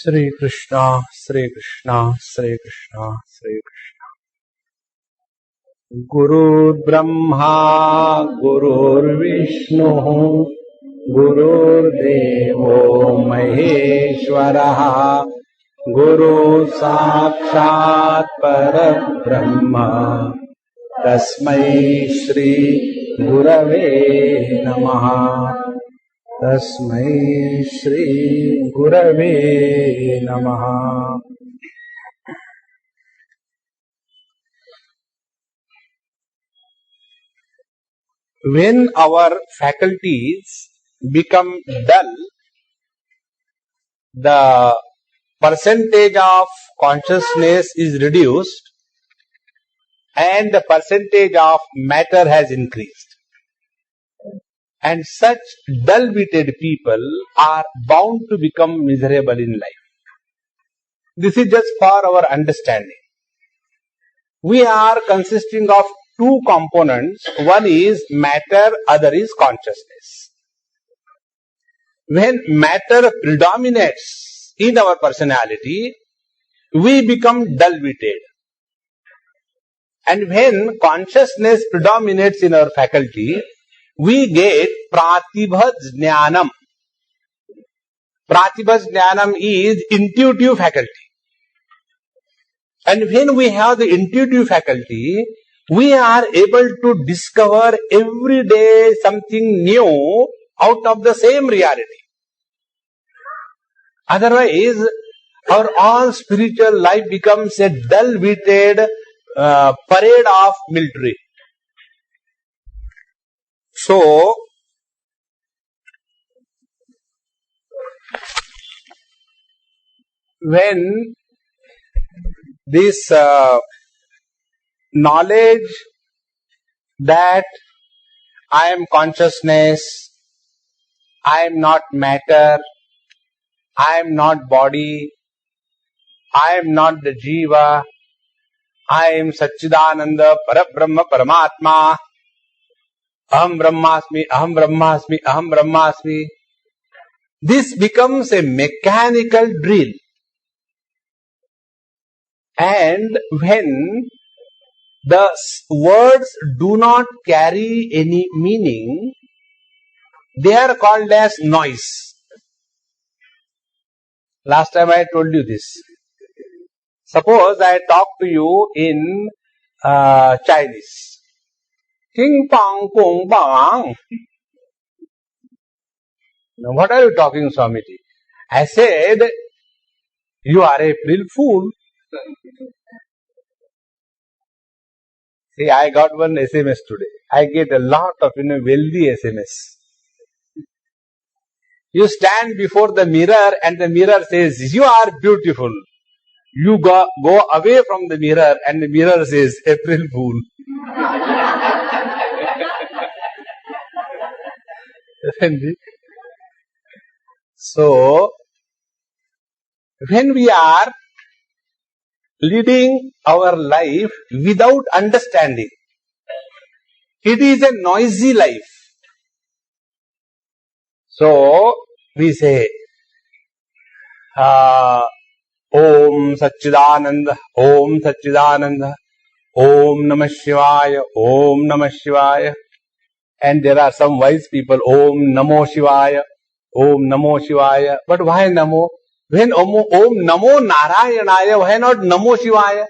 Shri Krishna, Shri Krishna, Shri Krishna, Shri Krishna. Gurur Brahma, Gurur Vishnu, Gurur Devo Maheshwaraha, Guru Sakshat Parabrahma, Tasmai Shri Gurave Namaha. Tasmai Shri Gurave Namaha. When our faculties become dull, the percentage of consciousness is reduced and the percentage of matter has increased. And such dull-witted people are bound to become miserable in life. This is just for our understanding. We are consisting of two components. One is matter, other is consciousness. When matter predominates in our personality, we become dull-witted. And when consciousness predominates in our faculty, we get pratibha jnanam. Pratibha jnanam is intuitive faculty. And when we have the intuitive faculty, we are able to discover every day something new out of the same reality. Otherwise, our all spiritual life becomes a dull-witted parade of military. So, when this knowledge that I am consciousness, I am not matter, I am not body, I am not the jiva, I am Satchidananda, Parabrahma, Paramatma, Aham Brahmasmi, Aham Brahmasmi, Aham Brahmasmi. This becomes a mechanical drill. And when the words do not carry any meaning, they are called as noise. Last time I told you this. Suppose I talk to you in Chinese. King Pang Pong Bang. Now what are you talking, Swamiji? I said, you are a April fool. See, I got one SMS today. I get a lot of, wealthy SMS. You stand before the mirror and the mirror says, you are beautiful. You go away from the mirror and the mirror says, April fool. So, when we are leading our life without understanding, it is a noisy life. So, we say, Om Satchidananda, Om Satchidananda, Om Namah Shivaya, Om Namah Shivaya. And there are some wise people, Om Namo Shivaya, Om Namo Shivaya. But why Namo? When Om Namo Narayanaya, why not Namo Shivaya?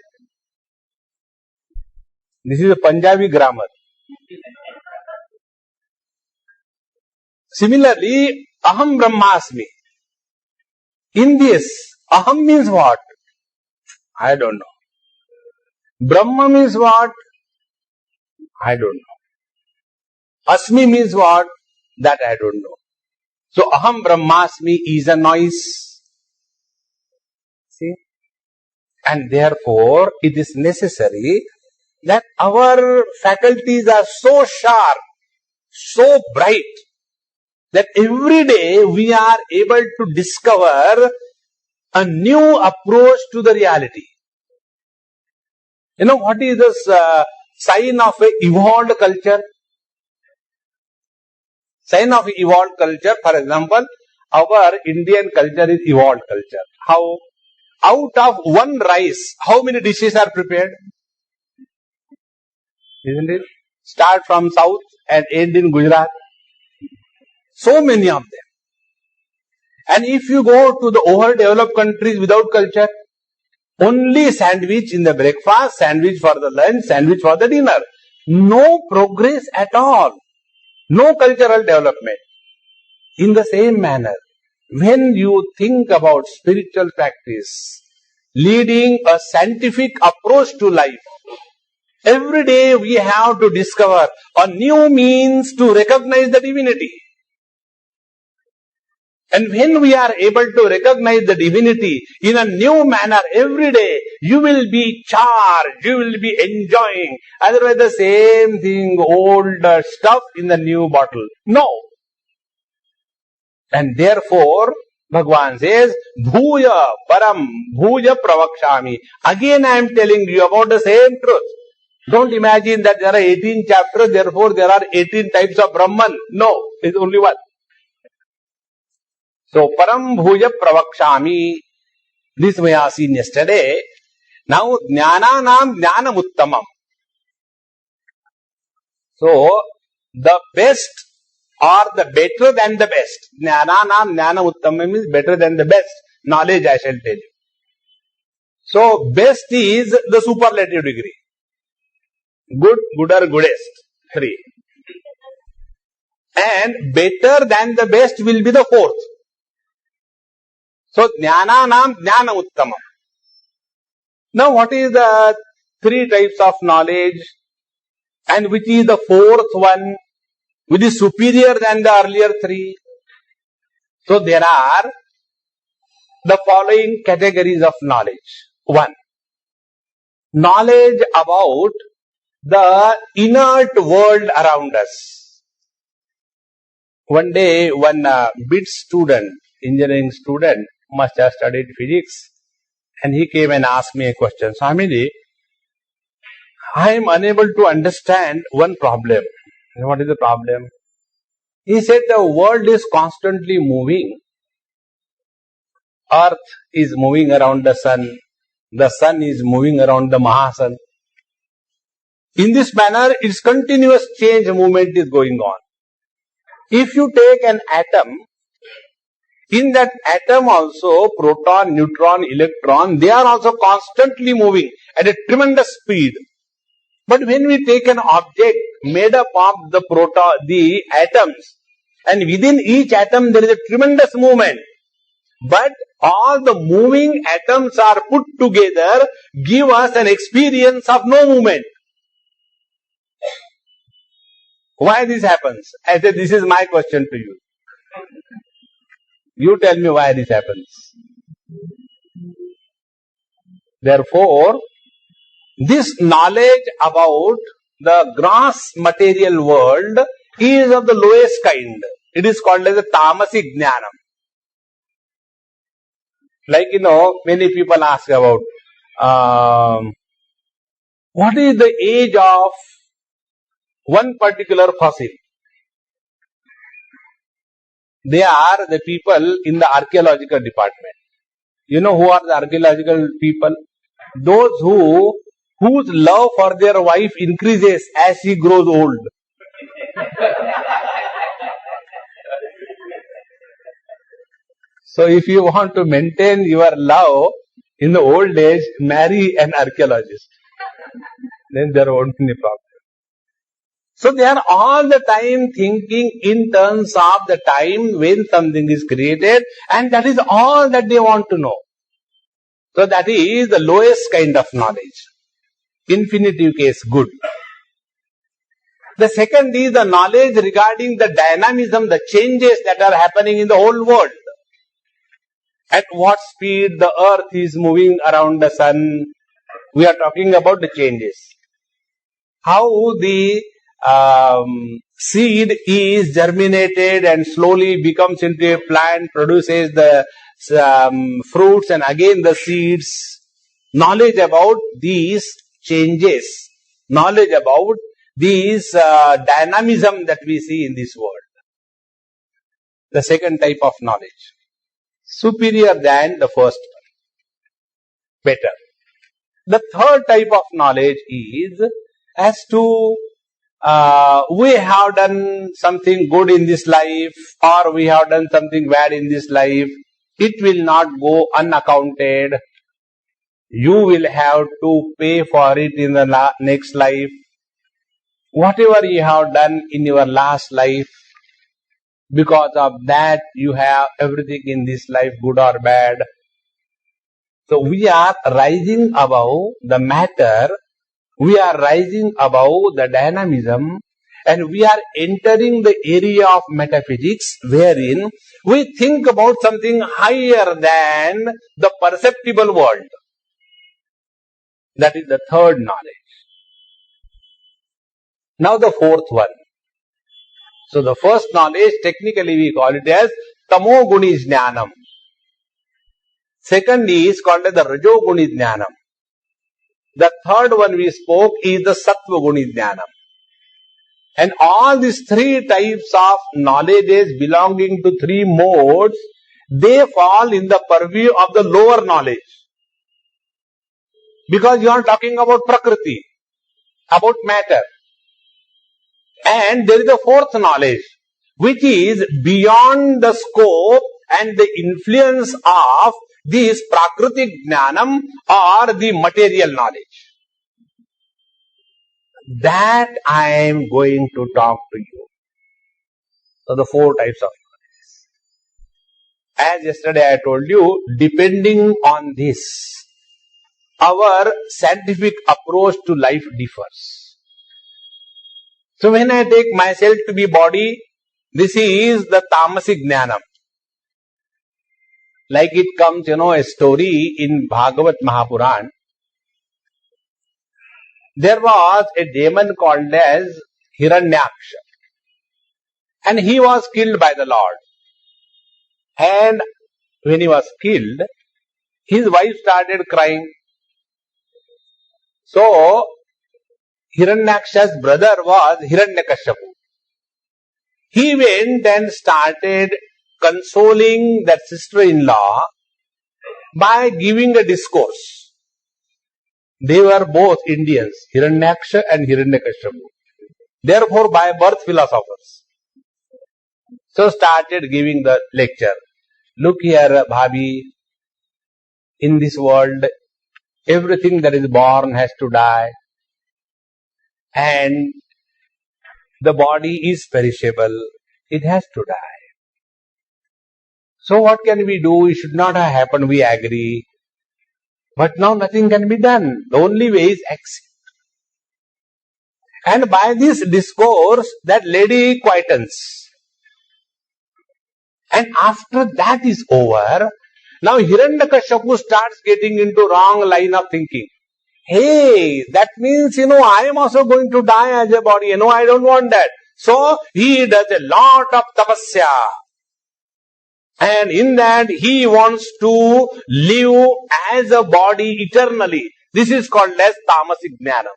This is a Punjabi grammar. Similarly, Aham Brahmasmi. In this, Aham means what? I don't know. Brahma means what? I don't know. Asmi means what? That I don't know. So, Aham Brahmasmi is a noise. See? And therefore, it is necessary that our faculties are so sharp, so bright, that every day we are able to discover a new approach to the reality. You know what is the sign of an evolved culture? Sign of evolved culture, for example, our Indian culture is evolved culture. How? Out of one rice, how many dishes are prepared? Isn't it? Start from south and end in Gujarat. So many of them. And if you go to the overdeveloped countries without culture, only sandwich in the breakfast, sandwich for the lunch, sandwich for the dinner. No progress at all. No cultural development. In the same manner, when you think about spiritual practice, leading a scientific approach to life, every day we have to discover a new means to recognize the divinity. And when we are able to recognize the divinity in a new manner every day, you will be charged, you will be enjoying. Otherwise the same thing, old stuff in the new bottle. No. And therefore, Bhagavan says, Bhuya Param Bhuya Pravakshami. Again I am telling you about the same truth. Don't imagine that there are 18 chapters, therefore there are 18 types of Brahman. No, it's only one. So, Param Bhuya Pravakshami, this we have seen yesterday. Now, Jnananam Jnanam Uttamam. So, the best or the better than the best. Jnananam Jnanam Uttamam means better than the best. Knowledge I shall tell you. So, best is the superlative degree. Good, gooder, goodest. 3. And better than the best will be the 4th. So, Jnananam Jnanam Uttamam. Now, what is the 3 types of knowledge? And which is the 4th one? Which is superior than the earlier 3? So, there are the following categories of knowledge. 1. Knowledge about the inert world around us. One day, one BIT student, engineering student, must have studied physics, and he came and asked me a question. Swamiji, I am unable to understand one problem. What is the problem? He said the world is constantly moving. Earth is moving around the sun. The sun is moving around the Mahasun. In this manner, its continuous change movement is going on. If you take an atom, in that atom also, proton, neutron, electron, they are also constantly moving at a tremendous speed. But when we take an object made up of the atoms, and within each atom there is a tremendous movement, but all the moving atoms are put together, give us an experience of no movement. Why this happens? I said, this is my question to you. You tell me why this happens. Therefore, this knowledge about the gross material world is of the lowest kind. It is called as a tamasic jnanam. Like, many people ask about what is the age of one particular fossil. They are the people in the archaeological department. You know who are the archaeological people? Those whose love for their wife increases as she grows old. So if you want to maintain your love in the old age, marry an archaeologist. Then there won't be any problem. So they are all the time thinking in terms of the time when something is created, and that is all that they want to know. So that is the lowest kind of knowledge. Infinitive case, good. The second is the knowledge regarding the dynamism, the changes that are happening in the whole world. At what speed the earth is moving around the sun. We are talking about the changes. How the seed is germinated and slowly becomes into a plant, produces the fruits and again the seeds. Knowledge about these changes. Knowledge about these dynamism that we see in this world. the second type of knowledge. Superior than the first one. Better. The third type of knowledge is as to we have done something good in this life or we have done something bad in this life. It will not go unaccounted. You will have to pay for it in the next life. Whatever you have done in your last life, because of that you have everything in this life, good or bad. So we are rising above the matter, we are rising above the dynamism, and we are entering the area of metaphysics wherein we think about something higher than the perceptible world. That is the third knowledge. Now the fourth one. So the first knowledge, technically we call it as Tamoguni Jnanam. Second is called as the Rajoguni Jnanam. The third one we spoke is the Sattvaguni Jnanam. And all these three types of knowledges belonging to three modes, they fall in the purview of the lower knowledge. Because you are talking about Prakriti, about matter. And there is a fourth knowledge, which is beyond the scope and the influence of this Prakritik Jnanam or the material knowledge. That I am going to talk to you. So the four types of knowledge. As yesterday I told you, depending on this, our scientific approach to life differs. So when I take myself to be body, this is the Tamasic Jnanam. Like it comes, a story in Bhagavad Mahapuran. There was a demon called as Hiranyaksha. And he was killed by the Lord. And when he was killed, his wife started crying. So, Hiranyaksha's brother was Hiranyakashipu. He went and started consoling that sister-in-law by giving a discourse. They were both Indians, Hiranyaksha and Hiranyakashipu. Therefore, by birth philosophers. So started giving the lecture. Look here, Bhabhi, in this world, everything that is born has to die. And the body is perishable. It has to die. So what can we do? It should not have happened, we agree. But now nothing can be done. The only way is accept. And by this discourse, that lady quietens. And after that is over, now Hiranyakashipu starts getting into wrong line of thinking. Hey, that means, I am also going to die as a body. I don't want that. So, he does a lot of tapasya. And in that, he wants to live as a body eternally. This is called as Tamasic Jnana.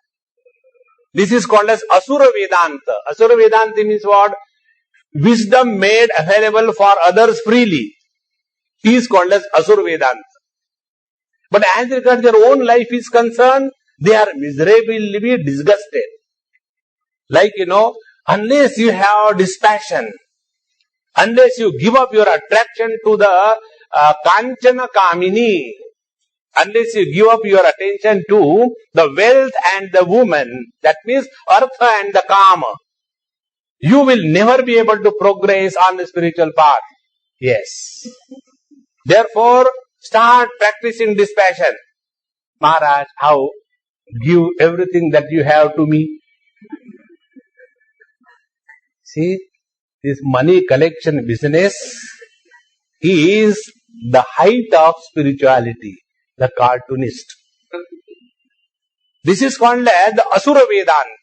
This is called as Asura Vedanta. Asura Vedanta means what? Wisdom made available for others freely. He is called as Asura Vedanta. But as regards their own life is concerned, they are miserably disgusted. Like, unless you have dispassion, unless you give up your attraction to the Kanchana Kamini, unless you give up your attention to the wealth and the woman, that means Artha and the Kama, you will never be able to progress on the spiritual path. Yes. Therefore, start practicing dispassion. Maharaj, how? Give everything that you have to me. See, this money collection business is the height of spirituality, the cartoonist. This is called as the Asura Vedanta.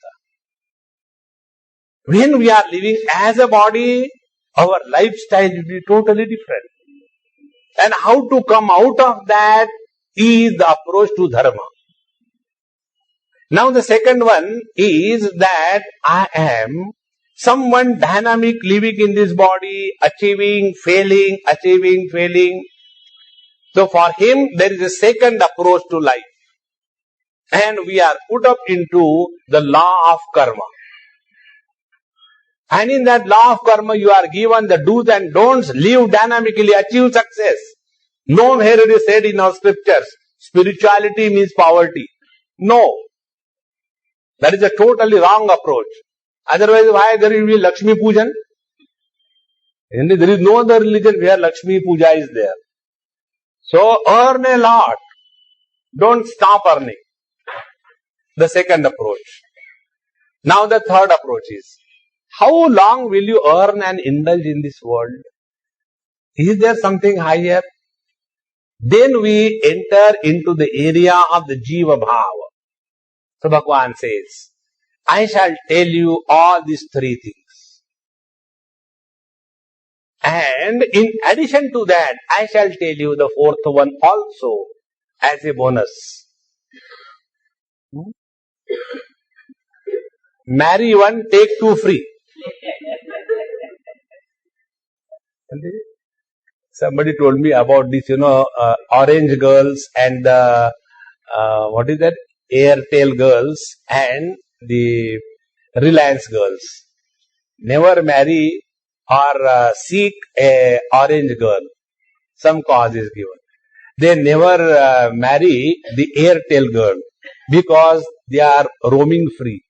When we are living as a body, our lifestyle will be totally different. And how to come out of that is the approach to dharma. Now the second one is that I am Someone dynamic living in this body, achieving, failing, achieving, failing. So for him, there is a second approach to life. And we are put up into the law of karma. And in that law of karma, you are given the do's and don'ts, live dynamically, achieve success. Nowhere it is said in our scriptures, spirituality means poverty. No. That is a totally wrong approach. Otherwise, why there will be Lakshmi Pujan? And there is no other religion where Lakshmi Puja is there. So, earn a lot. Don't stop earning. The second approach. Now the third approach is, how long will you earn and indulge in this world? Is there something higher? Then we enter into the area of the Jiva Bhava. So Bhagavan says, I shall tell you all these three things. And in addition to that, I shall tell you the fourth one also as a bonus. Marry one, take two free. Somebody told me about this, orange girls and the, what is that? Airtel girls and the Reliance girls. Never marry or seek a orange girl. Some cause is given. They never marry the Airtel girl because they are roaming free.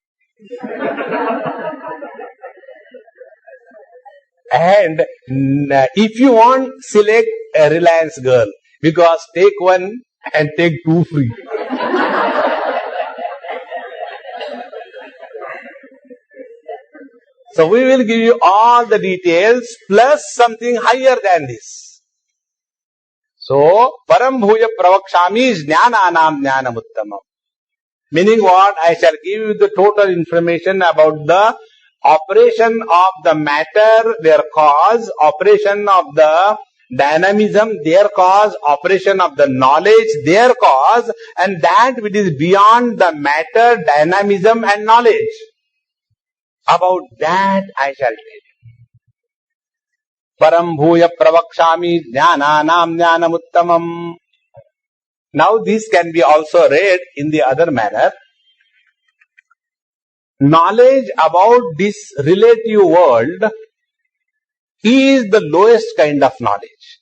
And if you want, select a Reliance girl because take one and take two free. So we will give you all the details plus something higher than this. So, param bhuya pravakshami jnananam jnanamuttamam. Meaning what? I shall give you the total information about the operation of the matter, their cause, operation of the dynamism, their cause, operation of the knowledge, their cause, and that which is beyond the matter, dynamism and knowledge. About that I shall tell you. Param bhuya pravakshami jnananam jnanamuttamam. Now this can be also read in the other manner. Knowledge about this relative world is the lowest kind of knowledge.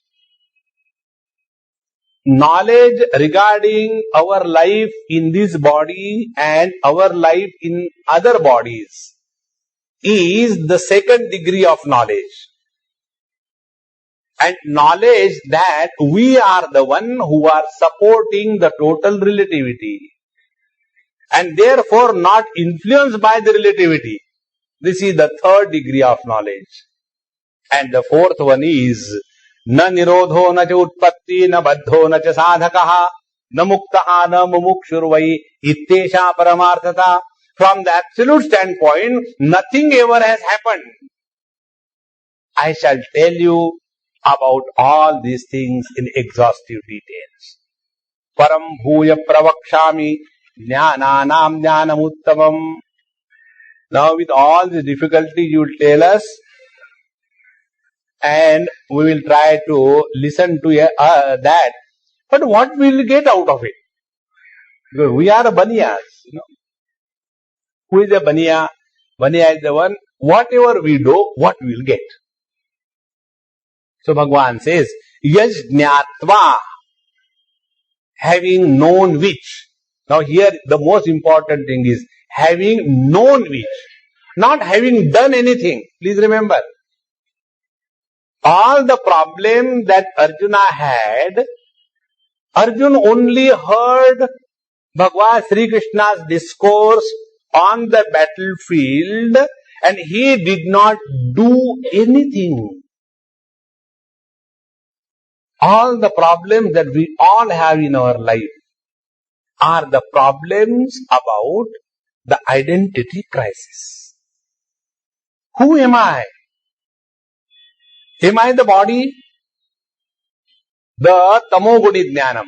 Knowledge regarding our life in this body and our life in other bodies is the second degree of knowledge. And knowledge that we are the one who are supporting the total relativity and therefore not influenced by the relativity. This is the third degree of knowledge. And the fourth one is na nirodho na cha utpatti na baddho na cha sadhakaha na muktaha na mumukshurvai ittesha paramarthata. From the absolute standpoint, nothing ever has happened. I shall tell you about all these things in exhaustive details. Param bhuya pravakshami jnananam jnanamuttamam. Now with all the difficulty you will tell us and we will try to listen to that. But what will we get out of it? Because we are baniyas, Who is a baniya? Baniya is the one, whatever we do, what we will get. So Bhagavan says, yaj jnatva, having known which. Now here the most important thing is having known which, not having done anything. Please remember, all the problem that Arjuna had, Arjuna only heard Bhagavan Sri Krishna's discourse on the battlefield and he did not do anything. All the problems that we all have in our life are the problems about the identity crisis. Who am I? Am I the body? The tamoguni jnanam.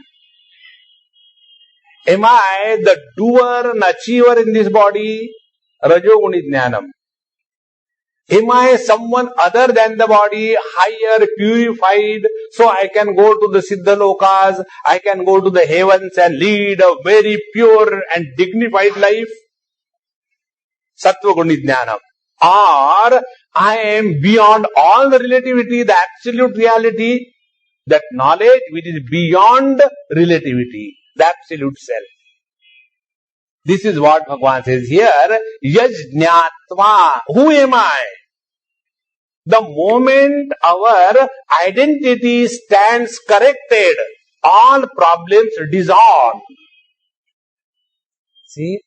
Am I the doer and achiever in this body? Rajoguni jnanam. Am I someone other than the body, higher, purified, so I can go to the Siddhalokas, I can go to the heavens and lead a very pure and dignified life? Sattva Guni Jnanam. Or I am beyond all the relativity, the absolute reality, that knowledge which is beyond relativity, the absolute self. This is what Bhagavan says here, Yaj Jnatva. Who am I? The moment our identity stands corrected, all problems dissolve. See?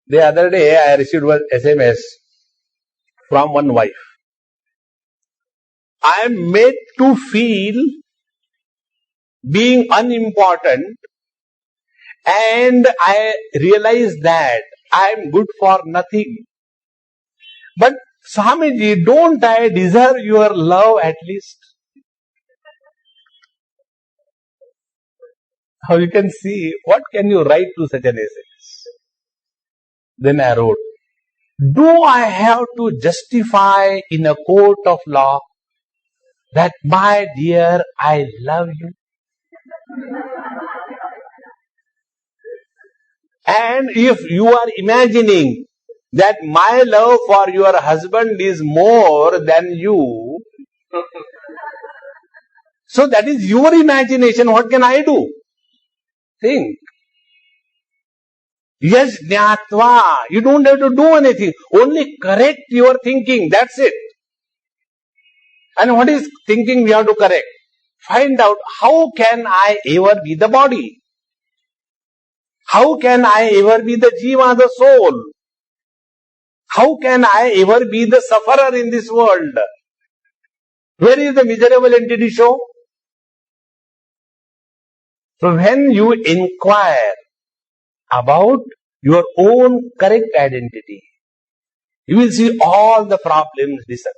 The other day I received one SMS from one wife. I am made to feel being unimportant, and I realize that I am good for nothing. But Swamiji, don't I deserve your love at least? How you can see, what can you write to such an SMS? Then I wrote, do I have to justify in a court of law that, my dear, I love you? And if you are imagining that my love for your husband is more than you, so that is your imagination, what can I do? Think. Yes, jnatva. You don't have to do anything. Only correct your thinking. That's it. And what is thinking we have to correct? Find out, how can I ever be the body? How can I ever be the jiva, the soul? How can I ever be the sufferer in this world? Where is the miserable entity show? So when you inquire about your own correct identity, you will see all the problems disappear.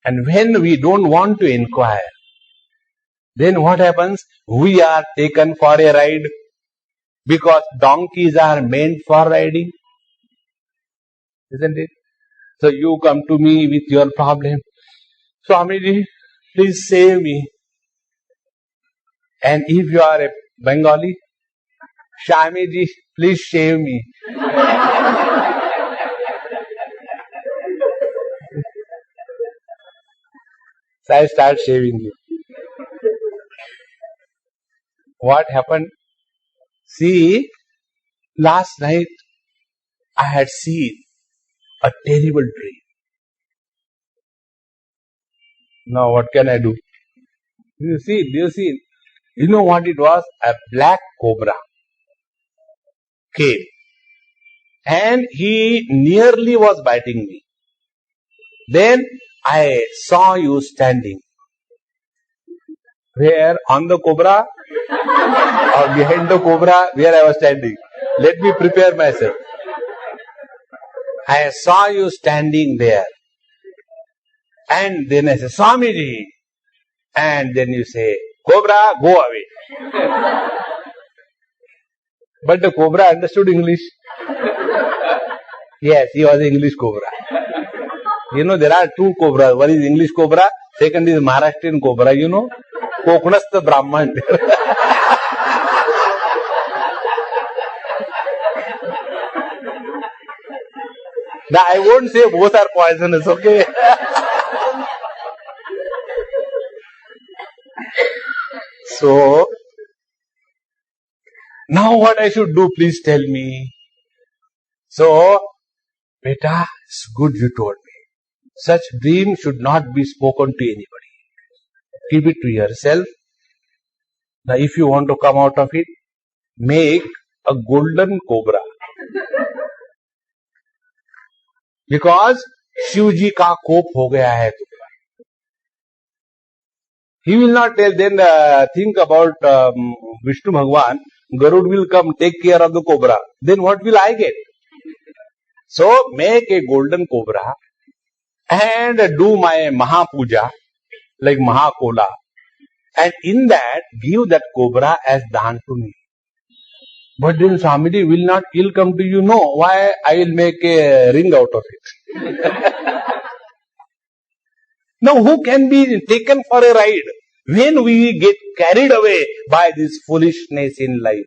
And when we don't want to inquire, then what happens? We are taken for a ride, because donkeys are meant for riding. Isn't it? So you come to me with your problem. Swamiji, please save me. And if you are a Bengali, Swamiji, please shave me. So I start shaving you. What happened? See, last night I had seen a terrible dream. Now what can I do? Do you see? You know what it was? A black cobra came, and he nearly was biting me. Then I saw you standing. Where? On the cobra? Or behind the cobra? Where I was standing? Let me prepare myself. I saw you standing there. And then I say, Swamiji. And then you say, Cobra, go away. But the cobra understood English. Yes, he was an English cobra. You know, there are two cobras. One is English cobra, second is Maharashtrian cobra, you know. Kokunastha Brahman. Now, I won't say both are poisonous, okay? So, now what I should do, please tell me. So, beta, it's good you told me. Such dream should not be spoken to anybody. Keep it to yourself. Now, if you want to come out of it, make a golden cobra. Because Shivji ka kop ho gaya hai tumra. He will not tell, then think about Vishnu Bhagwan, Garud will come take care of the cobra. Then what will I get? So make a golden cobra and do my Mahapuja, like Mahakola. And in that, give that cobra as dhan to me. But then Swamiji will come to you. No, why? I will make a ring out of it. Now, who can be taken for a ride when we get carried away by this foolishness in life?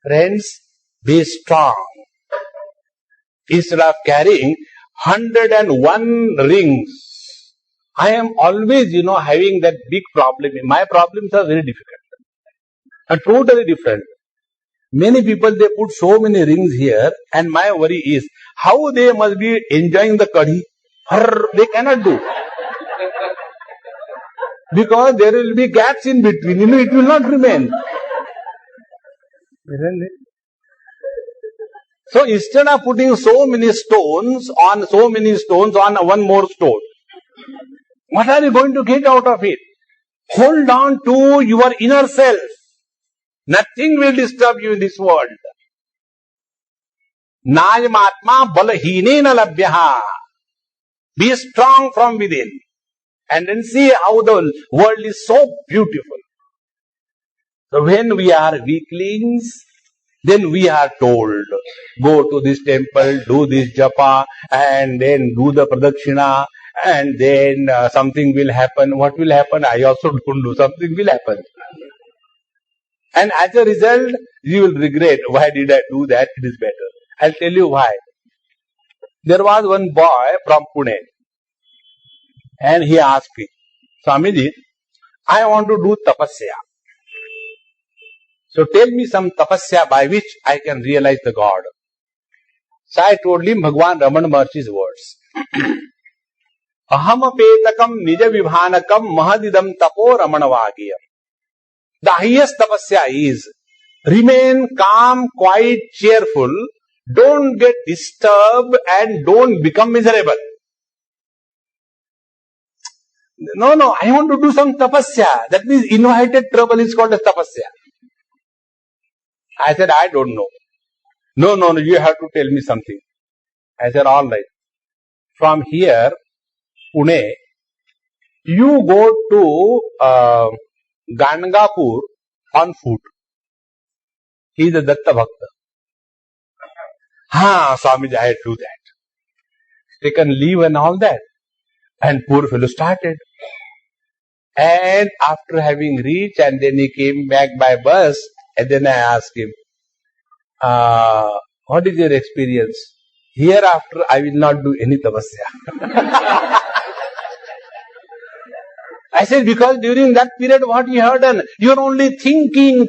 Friends, be strong. Instead of carrying 101 rings, I am always, having that big problem. My problems are very difficult. Are totally different. Many people, they put so many rings here, and my worry is how they must be enjoying the kadhi. They cannot do. Because there will be gaps in between. It will not remain. Isn't it? So instead of putting so many stones on one more stone, what are you going to get out of it? Hold on to your inner self. Nothing will disturb you in this world. Nayamatma balaheenena labhyaha. Be strong from within. And then see how the world is so beautiful. So when we are weaklings, then we are told, go to this temple, do this japa, and then do the pradakshina, and then something will happen. What will happen? I also don't do. Something will happen. And as a result, you will regret, why did I do that? It is better. I'll tell you why. There was one boy from Pune, and he asked me, Swamiji, I want to do tapasya. So tell me some tapasya by which I can realize the God. So I told him Bhagwan Ramana Maharshi's words. Aham apetakam nija vibhanakam mahadidam tapo ramanavagiyam. The highest tapasya is remain calm, quiet, cheerful, don't get disturbed and don't become miserable. No, I want to do some tapasya. That means invited trouble is called as tapasya. I said, I don't know. No, you have to tell me something. I said, all right. From here, Pune, you go to Gangapur on foot. He is a Datta Bhakta. Swamiji, I had to do that. Taken leave and all that. And poor fellow started. And after having reached, and then he came back by bus, and then I asked him, what is your experience? Hereafter, I will not do any tapasya. I said, because during that period, what you have done? You are only thinking.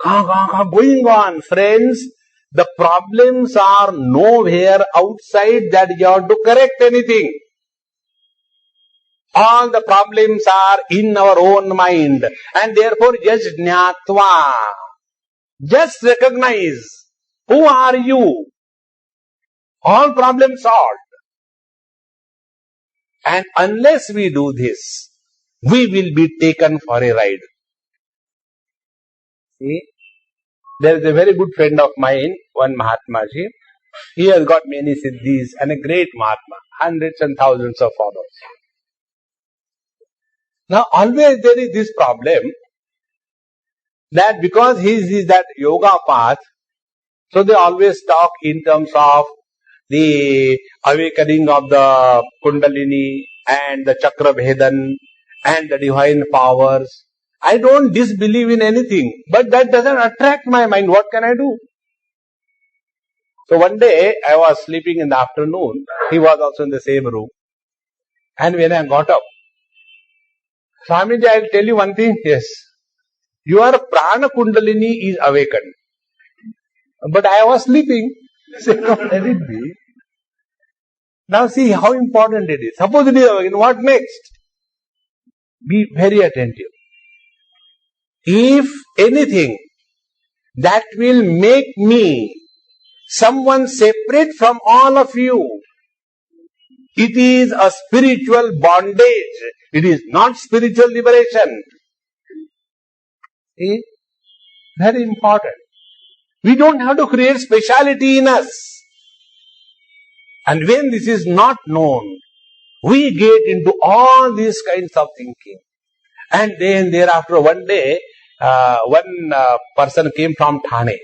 Going on, friends. The problems are nowhere outside that you have to correct anything. All the problems are in our own mind. And therefore, just jnatva. Just recognize, who are you? All problems solved. And unless we do this, we will be taken for a ride. See? There is a very good friend of mine, one Mahatma Ji. He has got many siddhis and a great Mahatma, hundreds and thousands of followers. Now, always there is this problem that because he is that yoga path, so they always talk in terms of the awakening of the Kundalini and the Chakra Bhedan and the divine powers. I don't disbelieve in anything, but that doesn't attract my mind. What can I do? So one day, I was sleeping in the afternoon. He was also in the same room. And when I got up, Swamiji, I'll tell you one thing. Yes, your Prana Kundalini is awakened. But I was sleeping. I said, no, let it be. Now see how important it is. Suppose it is awakened, what next? Be very attentive. If anything that will make me someone separate from all of you, it is a spiritual bondage. It is not spiritual liberation. See? Very important. We don't have to create speciality in us. And when this is not known, we get into all these kinds of thinking. And then thereafter one day, one person came from Thane,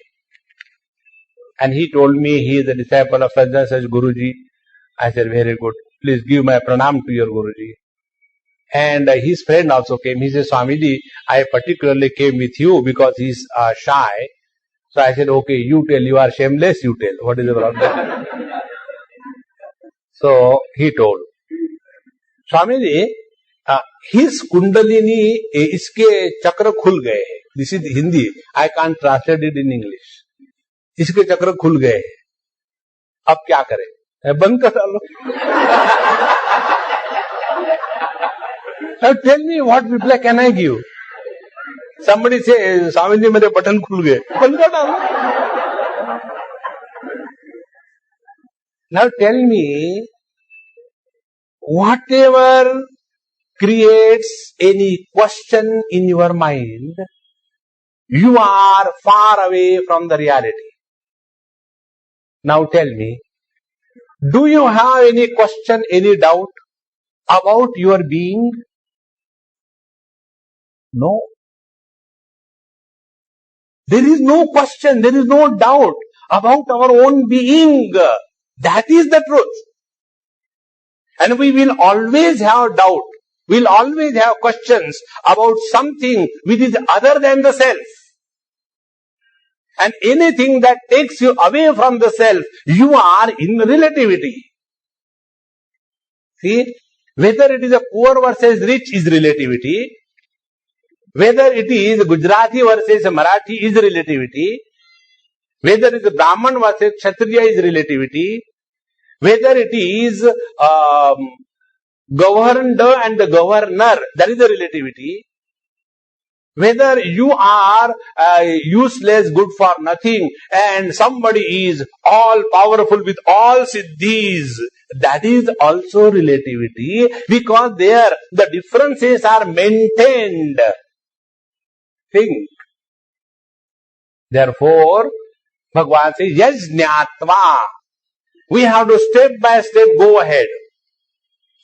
and he told me he is a disciple of such and such Guruji. I said, very good. Please give my pranam to your Guruji. And his friend also came. He said, Swamiji, I particularly came with you because he's shy. So I said, okay, you tell. You are shameless, you tell. What is the problem? So he told, Swamiji, his kundalini, iske chakra khul gaye. This is Hindi. I can't translate it in English. इसके चक्र खुल गए, अब क्या करें? बंद कर डालो. Now tell me what reply can I give? Somebody say, Swamiji, मेरे बटन खुल गए, बंद कर डालो. Now tell me, whatever creates any question in your mind, you are far away from the reality. Now tell me, do you have any question, any doubt about your being? No. There is no question, there is no doubt about our own being. That is the truth. And we will always have doubt. We will always have questions about something which is other than the self. And anything that takes you away from the self, you are in relativity. See, whether it is a poor versus rich is relativity, whether it is Gujarati versus Marathi is relativity, whether it is Brahman versus Kshatriya is relativity, whether it is governed and the governor, that is the relativity. Whether you are useless, good for nothing, and somebody is all powerful with all siddhis, that is also relativity, because there the differences are maintained. Think. Therefore, Bhagavan says, yajñātva. We have to step by step go ahead.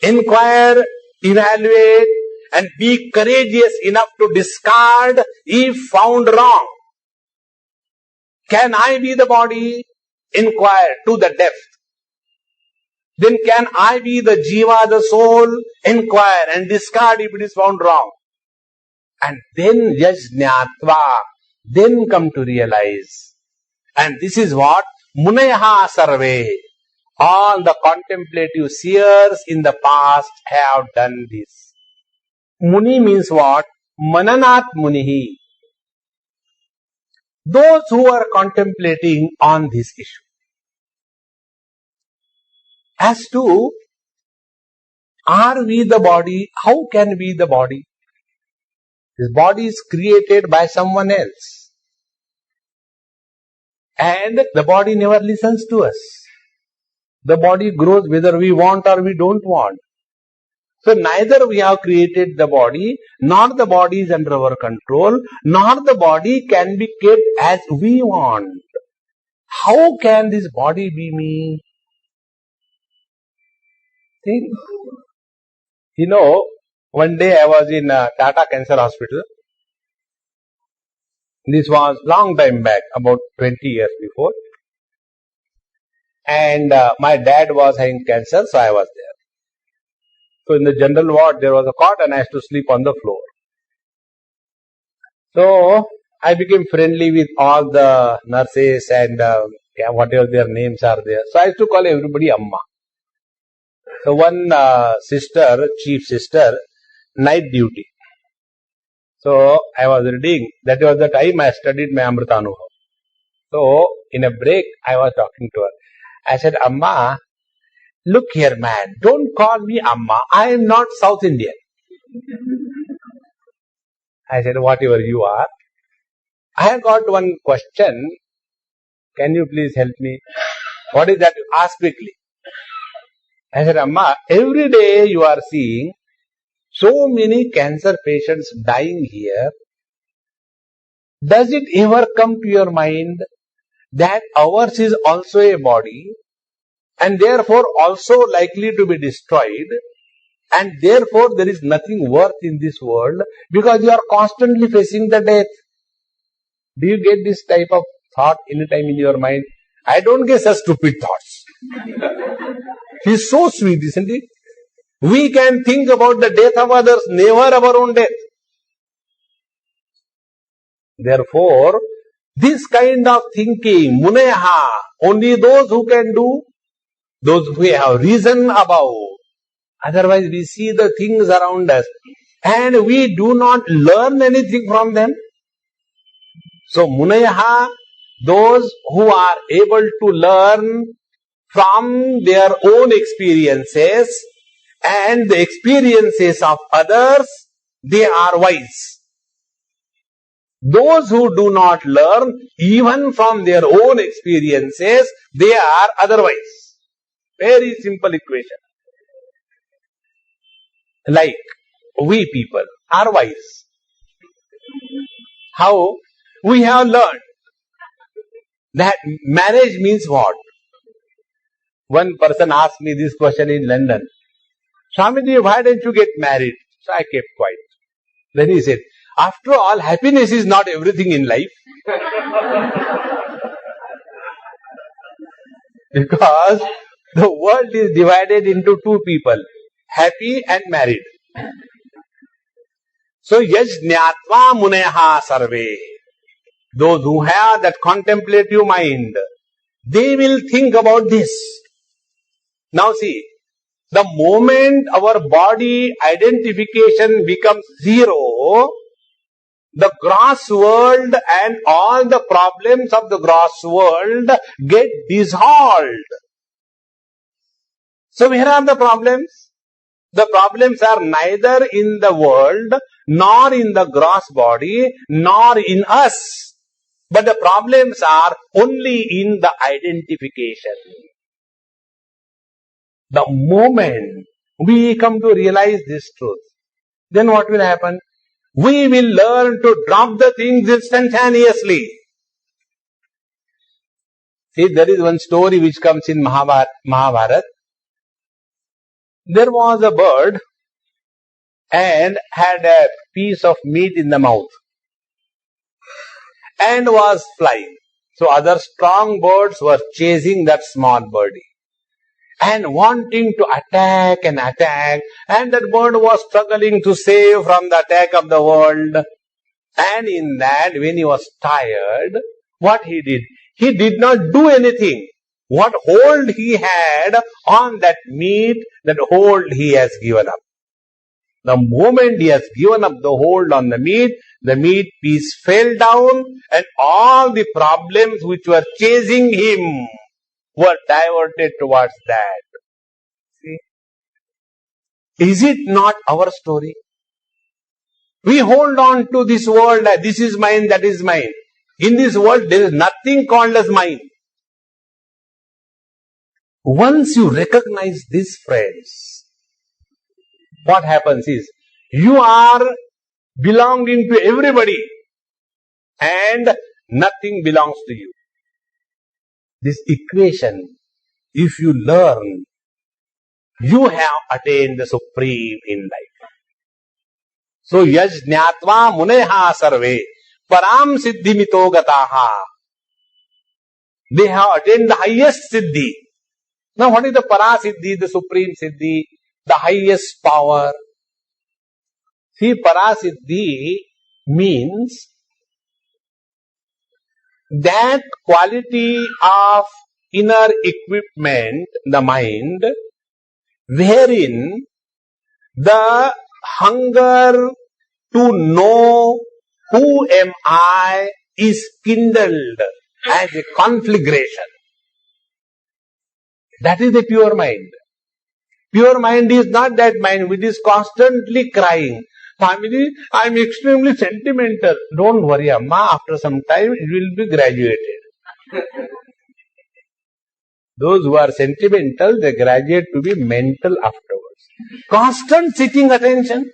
Inquire, evaluate, and be courageous enough to discard if found wrong. Can I be the body? Inquire to the depth. Then can I be the jiva, the soul? Inquire and discard if it is found wrong. And then yajñātva, then come to realize. And this is what munayaha sarve, all the contemplative seers in the past have done this. Muni means what? Mananat munihi. Those who are contemplating on this issue. As to, are we the body? How can we the body? This body is created by someone else. And the body never listens to us. The body grows whether we want or we don't want. So neither we have created the body, nor the body is under our control, nor the body can be kept as we want. How can this body be me? Think. You know, one day I was in Tata Cancer Hospital. This was long time back, about 20 years before. And my dad was having cancer, so I was there. So in the general ward, there was a cot and I used to sleep on the floor. So I became friendly with all the nurses and whatever their names are there. So I used to call everybody Amma. So one sister, chief sister, night duty. So I was reading, that was the time I studied my Amritanubhav. So in a break, I was talking to her. I said, Amma, look here man, don't call me Amma, I am not South Indian. I said, whatever you are. I have got one question, can you please help me? What is that? Ask quickly. I said, Amma, every day you are seeing so many cancer patients dying here. Does it ever come to your mind that ours is also a body and therefore also likely to be destroyed, and therefore there is nothing worth in this world because you are constantly facing the death? Do you get this type of thought anytime in your mind? I don't get such stupid thoughts. He's so sweet, isn't he? We can think about the death of others, never our own death. Therefore, this kind of thinking, muneha, only those who can do, those who have reason about. Otherwise, we see the things around us and we do not learn anything from them. So, muneha, those who are able to learn from their own experiences and the experiences of others, they are wise. Those who do not learn even from their own experiences, they are otherwise. Very simple equation. Like we people are wise. How? We have learned that marriage means what? One person asked me this question in London. Swamiji, why don't you get married? So I kept quiet. Then he said, after all, happiness is not everything in life. Because the world is divided into two people, happy and married. So, yajñātvā muneha sarve. Those who have that contemplative mind, they will think about this. Now see, the moment our body identification becomes zero, the gross world and all the problems of the gross world get dissolved. So where are the problems? The problems are neither in the world, nor in the gross body, nor in us. But the problems are only in the identification. The moment we come to realize this truth, then what will happen? We will learn to drop the things instantaneously. See, there is one story which comes in Mahabharata. There was a bird and had a piece of meat in the mouth and was flying. So other strong birds were chasing that small birdie and wanting to attack, and that bird was struggling to save from the attack of the world. And in that, when he was tired, what he did? He did not do anything. What hold he had on that meat, that hold he has given up. The moment he has given up the hold on the meat piece fell down and all the problems which were chasing him were diverted towards that. See? Is it not our story? We hold on to this world, this is mine, that is mine. In this world, there is nothing called as mine. Once you recognize this, friends, what happens is, you are belonging to everybody and nothing belongs to you. This equation, if you learn, you have attained the supreme in life. So, yajñātvā muneha sarve param siddhimito gataha. They have attained the highest siddhi. Now, what is the para siddhi, the supreme siddhi, the highest power? See, para siddhi means that quality of inner equipment, the mind, wherein the hunger to know who am I is kindled as a conflagration. That is the pure mind. Pure mind is not that mind which is constantly crying, Swamiji, I am extremely sentimental. Don't worry, Amma, after some time it will be graduated. Those who are sentimental, they graduate to be mental afterwards. Constant seeking attention.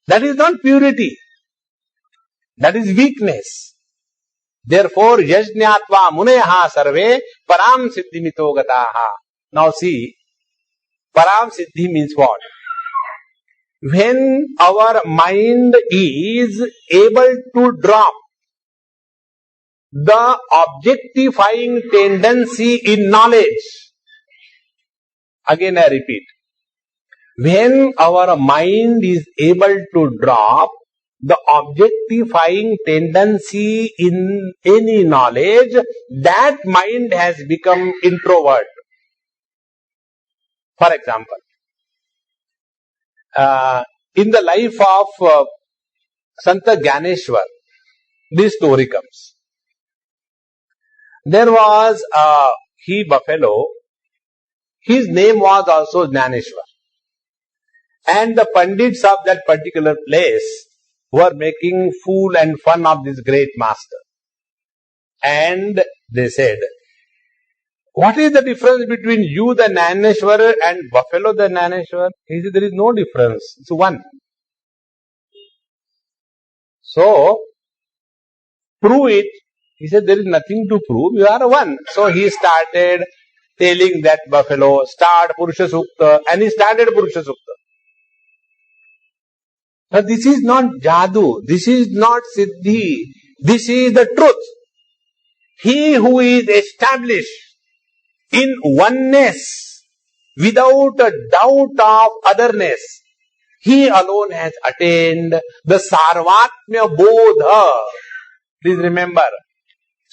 That is not purity. That is weakness. Therefore, yajñātvā muneha sarve param siddhimito gataha. Now see, param siddhi means what? When our mind is able to drop the objectifying tendency in knowledge. Again I repeat, when our mind is able to drop the objectifying tendency in any knowledge, that mind has become introvert. For example, in the life of Santa Gyaneshwar, this story comes. There was a he-buffalo. His name was also Gyaneshwar. And the Pandits of that particular place were making fool and fun of this great master. And they said, what is the difference between you the Gyaneshwar and buffalo the Gyaneshwar? He said, there is no difference. It's one. So, prove it. He said, there is nothing to prove. You are one. So he started telling that buffalo, start Purusha Sukta, and he started Purusha Sukta. But this is not Jadoo, this is not Siddhi, this is the truth. He who is established in oneness without a doubt of otherness, he alone has attained the Sarvatmya Bodha. Please remember,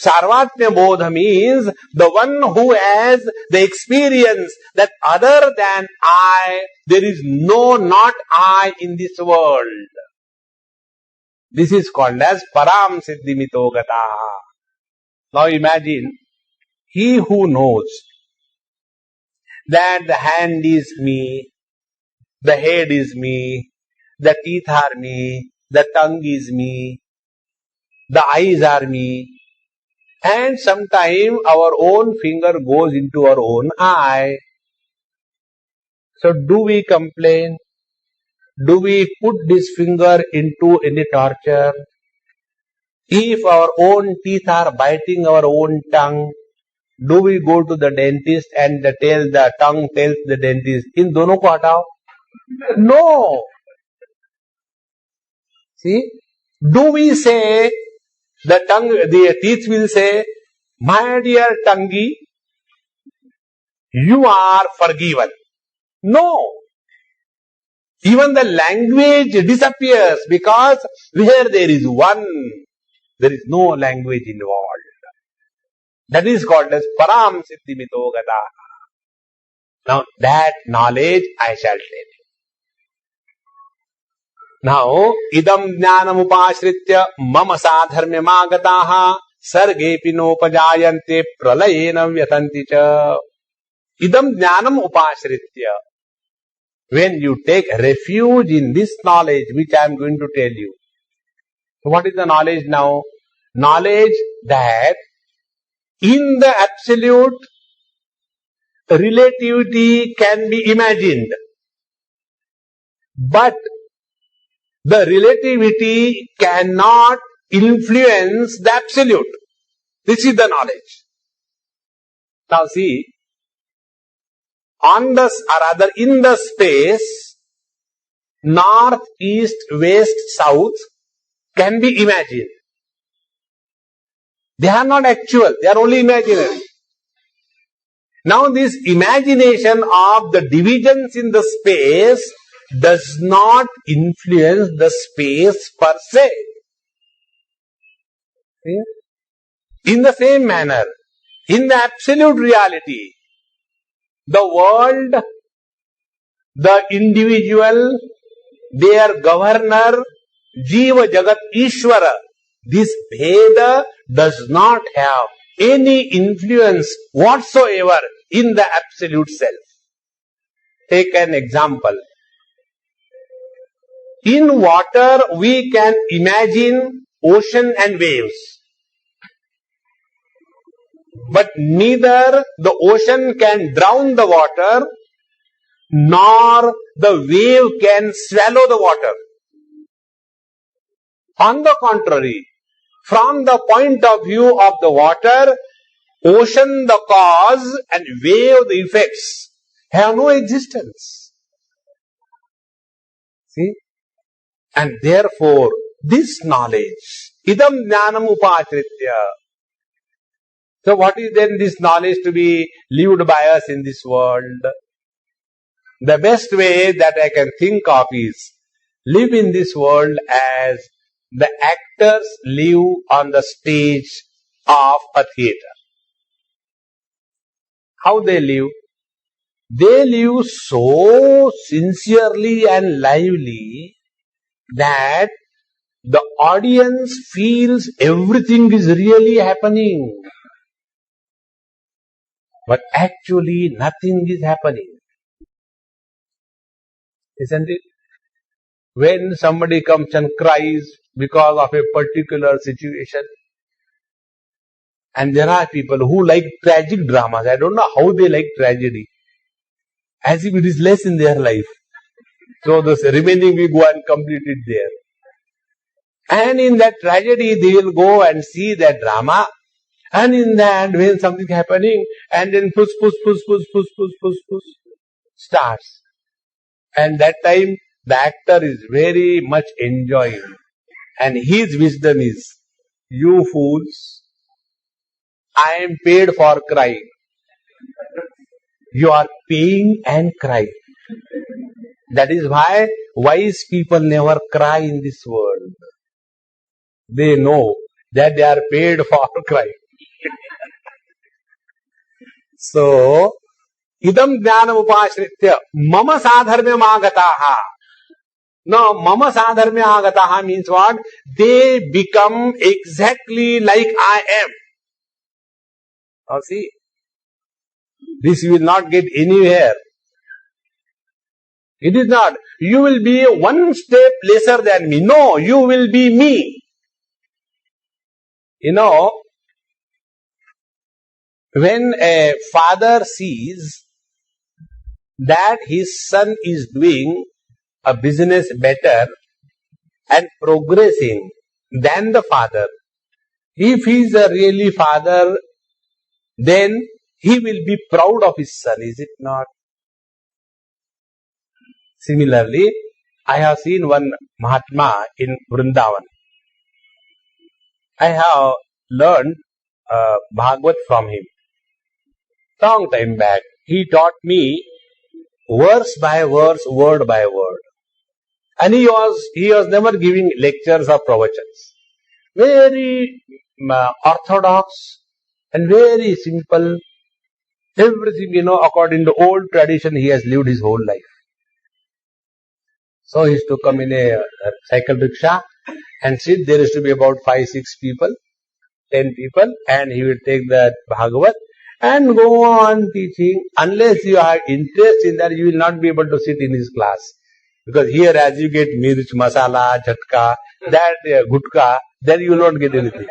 Sarvatmya Bodha means the one who has the experience that other than I, there is no not I in this world. This is called as Param Siddhimito Gataha. Now imagine, he who knows that the hand is me, the head is me, the teeth are me, the tongue is me, the eyes are me, and sometime our own finger goes into our own eye. So do we complain? Do we put this finger into any torture? If our own teeth are biting our own tongue, do we go to the dentist and the tongue tells the dentist, in dono ko hatao? No. See? Do we say, the teeth will say, my dear tonguey, you are forgiven. No. Even the language disappears because where there is one, there is no language involved. That is called as Param Siddhimito Gata. Now that knowledge I shall tell you. Now, idam jnanam upashritya mama sadharmya magataha sargepi nopajayante pralayena vyatanti cha. Idam jnanam upashritya. When you take refuge in this knowledge which I am going to tell you. So what is the knowledge now? Knowledge that in the absolute, relativity can be imagined. But the relativity cannot influence the absolute. This is the knowledge. Now see, in the space, north, east, west, south can be imagined. They are not actual, they are only imaginary. Now this imagination of the divisions in the space does not influence the space per se. In the same manner, in the absolute reality, the world, the individual, their governor, Jiva Jagat Ishvara, this Bheda does not have any influence whatsoever in the absolute self. Take an example. In water, we can imagine ocean and waves. But neither the ocean can drown the water, nor the wave can swallow the water. On the contrary, from the point of view of the water, ocean the cause and wave the effects have no existence. See? And therefore, this knowledge, idam jnanam upachritya, So what is then this knowledge to be lived by us in this world? The best way that I can think of is live in this world as the actors live on the stage of a theatre. How they live? They live so sincerely and lively that the audience feels everything is really happening. But actually nothing is happening. Isn't it? When somebody comes and cries because of a particular situation, and there are people who like tragic dramas. I don't know how they like tragedy. As if it is less in their life. So the remaining we go and complete it there. And in that tragedy they will go and see that drama. And in that when something happening and then push starts. And that time the actor is very much enjoying. And his wisdom is, you fools, I am paid for crying. You are paying and crying. That is why wise people never cry in this world. They know that they are paid for crying. So, idam jnanam upashritya mama sadharmyam agataha. Now, mama sadharmyam agataha means what? They become exactly like I am. Now see, this you will not get anywhere. It is not, you will be one step lesser than me. No, you will be me. You know, when a father sees that his son is doing a business better and progressing than the father, if he is a really father, then he will be proud of his son, is it not? Similarly, I have seen one Mahatma in Vrindavan. I have learned Bhagavad from him. Long time back, he taught me verse by verse, word by word. And he was never giving lectures or pravachans. Very orthodox and very simple. Everything, according to old tradition, he has lived his whole life. So he used to come in a cycle rickshaw and sit. There used to be about 5-6 people, 10 people, and he will take that Bhagavad and go on teaching. Unless you have interest in that, you will not be able to sit in his class. Because here as you get mirch, masala, jhatka, that gutka, then you will not get anything.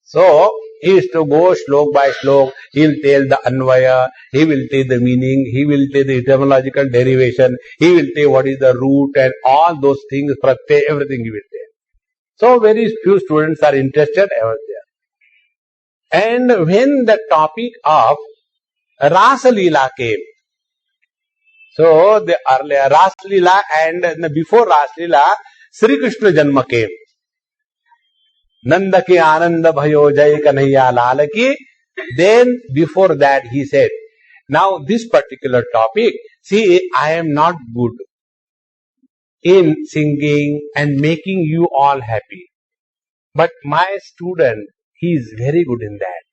So, he used to go slok by slok, he will tell the anvaya, he will tell the meaning, he will tell the etymological derivation, he will tell what is the root and all those things, pratyay, everything he will tell. So, very few students are interested, I was there. And when the topic of Rasa Leela came, so the earlier Rasa Leela and before Rasa Leela, Sri Krishna Janma came. Nanda ki ananda bhayo jai kanhaiya lal ki. Then before that he said, now this particular topic, see, I am not good in singing and making you all happy. But my student, he is very good in that.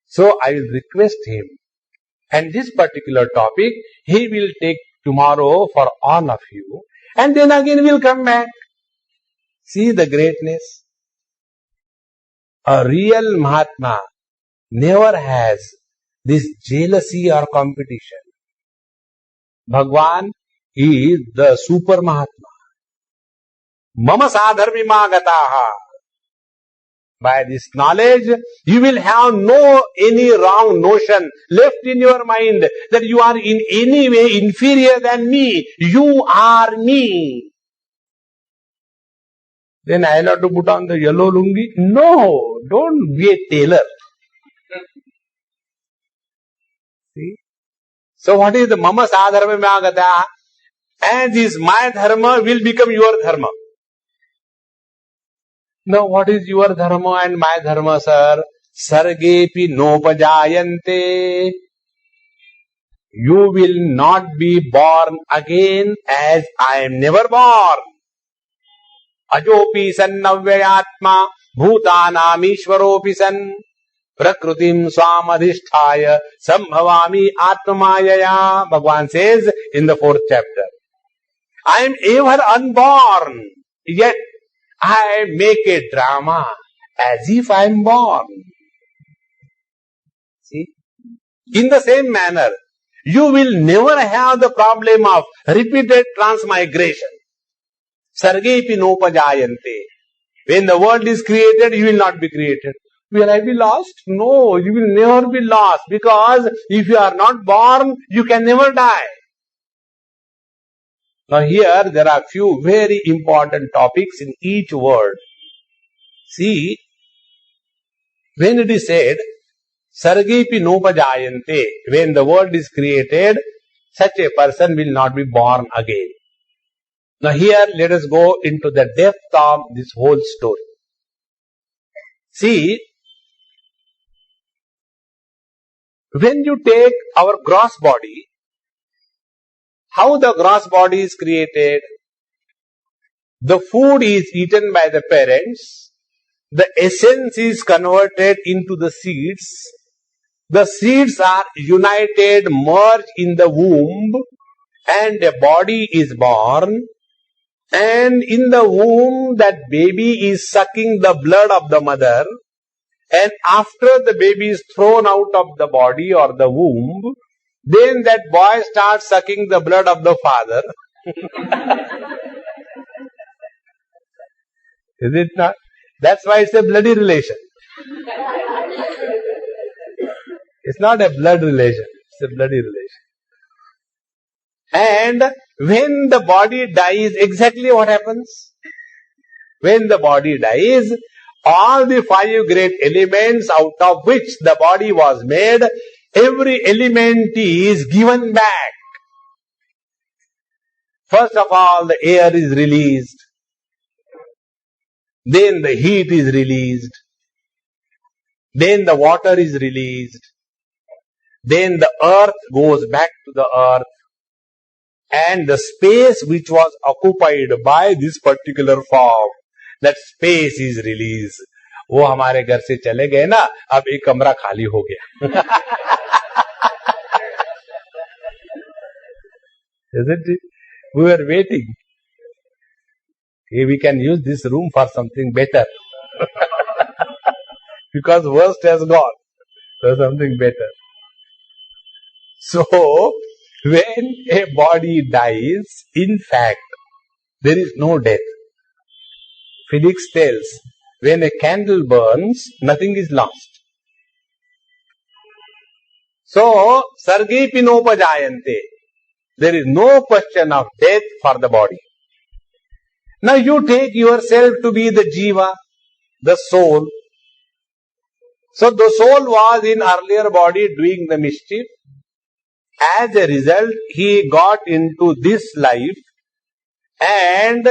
So I will request him. And this particular topic, he will take tomorrow for all of you. And then again we will come back. See the greatness. A real Mahatma never has this jealousy or competition. Bhagwan is the super Mahatma. Mama sadharmima gataha. By this knowledge, you will have no any wrong notion left in your mind that you are in any way inferior than me. You are me. Then I will have to put on the yellow lungi. No, don't be a tailor. See? So what is the mama sadharma agata? As is my dharma will become your dharma. Now what is your dharma and my dharma, sir? Sargepi nopajayante. You will not be born again as I am never born. Ajopi sannavyayatma bhutanam ishvaropi san prakrutim swamadhisthaya sambhavami atmamayaya. Bhagavan says in the 4th chapter, I am ever unborn, yet I make a drama as if I am born. See? In the same manner, you will never have the problem of repeated transmigration. Sargepi nopajayante. When the world is created, you will not be created. Will I be lost? No, you will never be lost, because if you are not born, you can never die. Now here there are few very important topics in each word. See, when it is said, Sargepi nopajayante, when the world is created, such a person will not be born again. Now here let us go into the depth of this whole story. See, when you take our gross body, how the gross body is created? The food is eaten by the parents, the essence is converted into the seeds, the seeds are united, merged in the womb, and a body is born, and in the womb that baby is sucking the blood of the mother, and after the baby is thrown out of the body or the womb, then that boy starts sucking the blood of the father. Is it not? That's why it's a bloody relation. It's not a blood relation, it's a bloody relation. And when the body dies, exactly what happens? When the body dies, all the 5 great elements out of which the body was made, every element is given back. First of all, the air is released. Then the heat is released. Then the water is released. Then the earth goes back to the earth. And the space which was occupied by this particular form, that space is released. वो हमारे घर से चले गए ना, अब एक कमरा खाली हो गया. Isn't it? We were waiting. We can use this room for something better. Because worst has gone. So something better. So, when a body dies, in fact, there is no death. Physics tells, when a candle burns, nothing is lost. So, sargepi nopajayante. There is no question of death for the body. Now you take yourself to be the jiva, the soul. So the soul was in earlier body doing the mischief. As a result, he got into this life and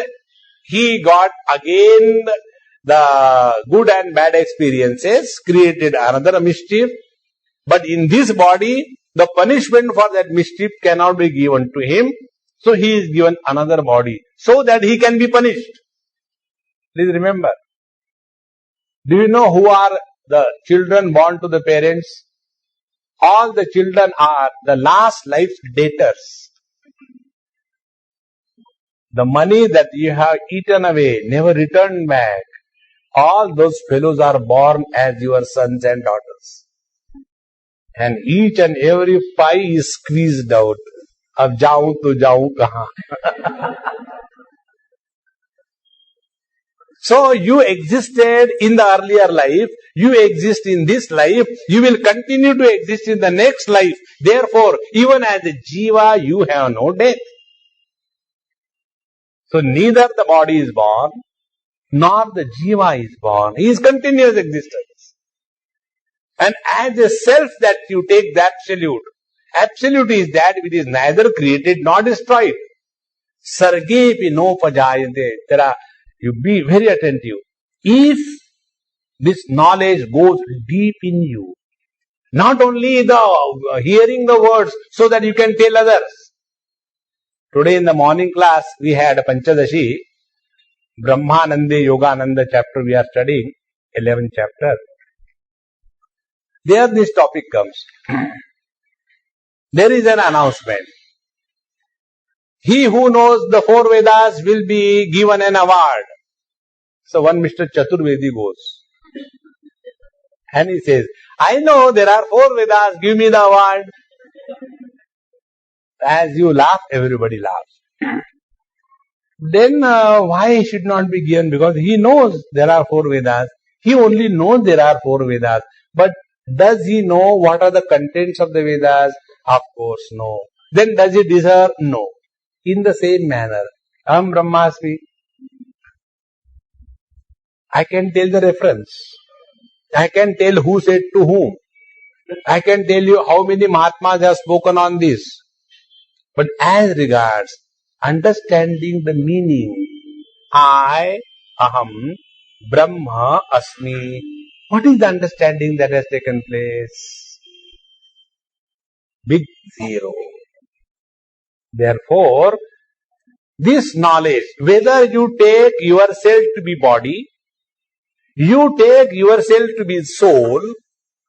he got again the good and bad experiences, created another mischief. But in this body, the punishment for that mischief cannot be given to him. So he is given another body so that he can be punished. Please remember. Do you know who are the children born to the parents? All the children are the last life's debtors. The money that you have eaten away, never returned back. All those fellows are born as your sons and daughters. And each and every pie is squeezed out. Ab jaun to jaun kahan? So you existed in the earlier life, you exist in this life, you will continue to exist in the next life. Therefore, even as a jiva, you have no death. So neither the body is born, nor the jiva is born. He is continuous existence. And as a self that you take the absolute. Absolute is that which is neither created nor destroyed. Sargepi nopajayante. You be very attentive. If this knowledge goes deep in you, not only the hearing the words so that you can tell others. Today in the morning class we had a Panchadashi, Brahmanande Yogananda chapter we are studying, 11th chapter. There this topic comes. There is an announcement. He who knows the four Vedas will be given an award. So one Mr. Chaturvedi goes. And he says, I know there are four Vedas, give me the award. As you laugh, everybody laughs. Then why he should not be given? Because he knows there are four Vedas. He only knows there are four Vedas. But does he know what are the contents of the Vedas? Of course, no. Then does he deserve? No. In the same manner, Aham Brahmasmi. I can tell the reference. I can tell who said to whom. I can tell you how many Mahatmas have spoken on this. But as regards understanding the meaning, I, Aham, Brahma, Asmi. What is the understanding that has taken place? Big zero. Therefore, this knowledge, whether you take yourself to be body, you take yourself to be soul,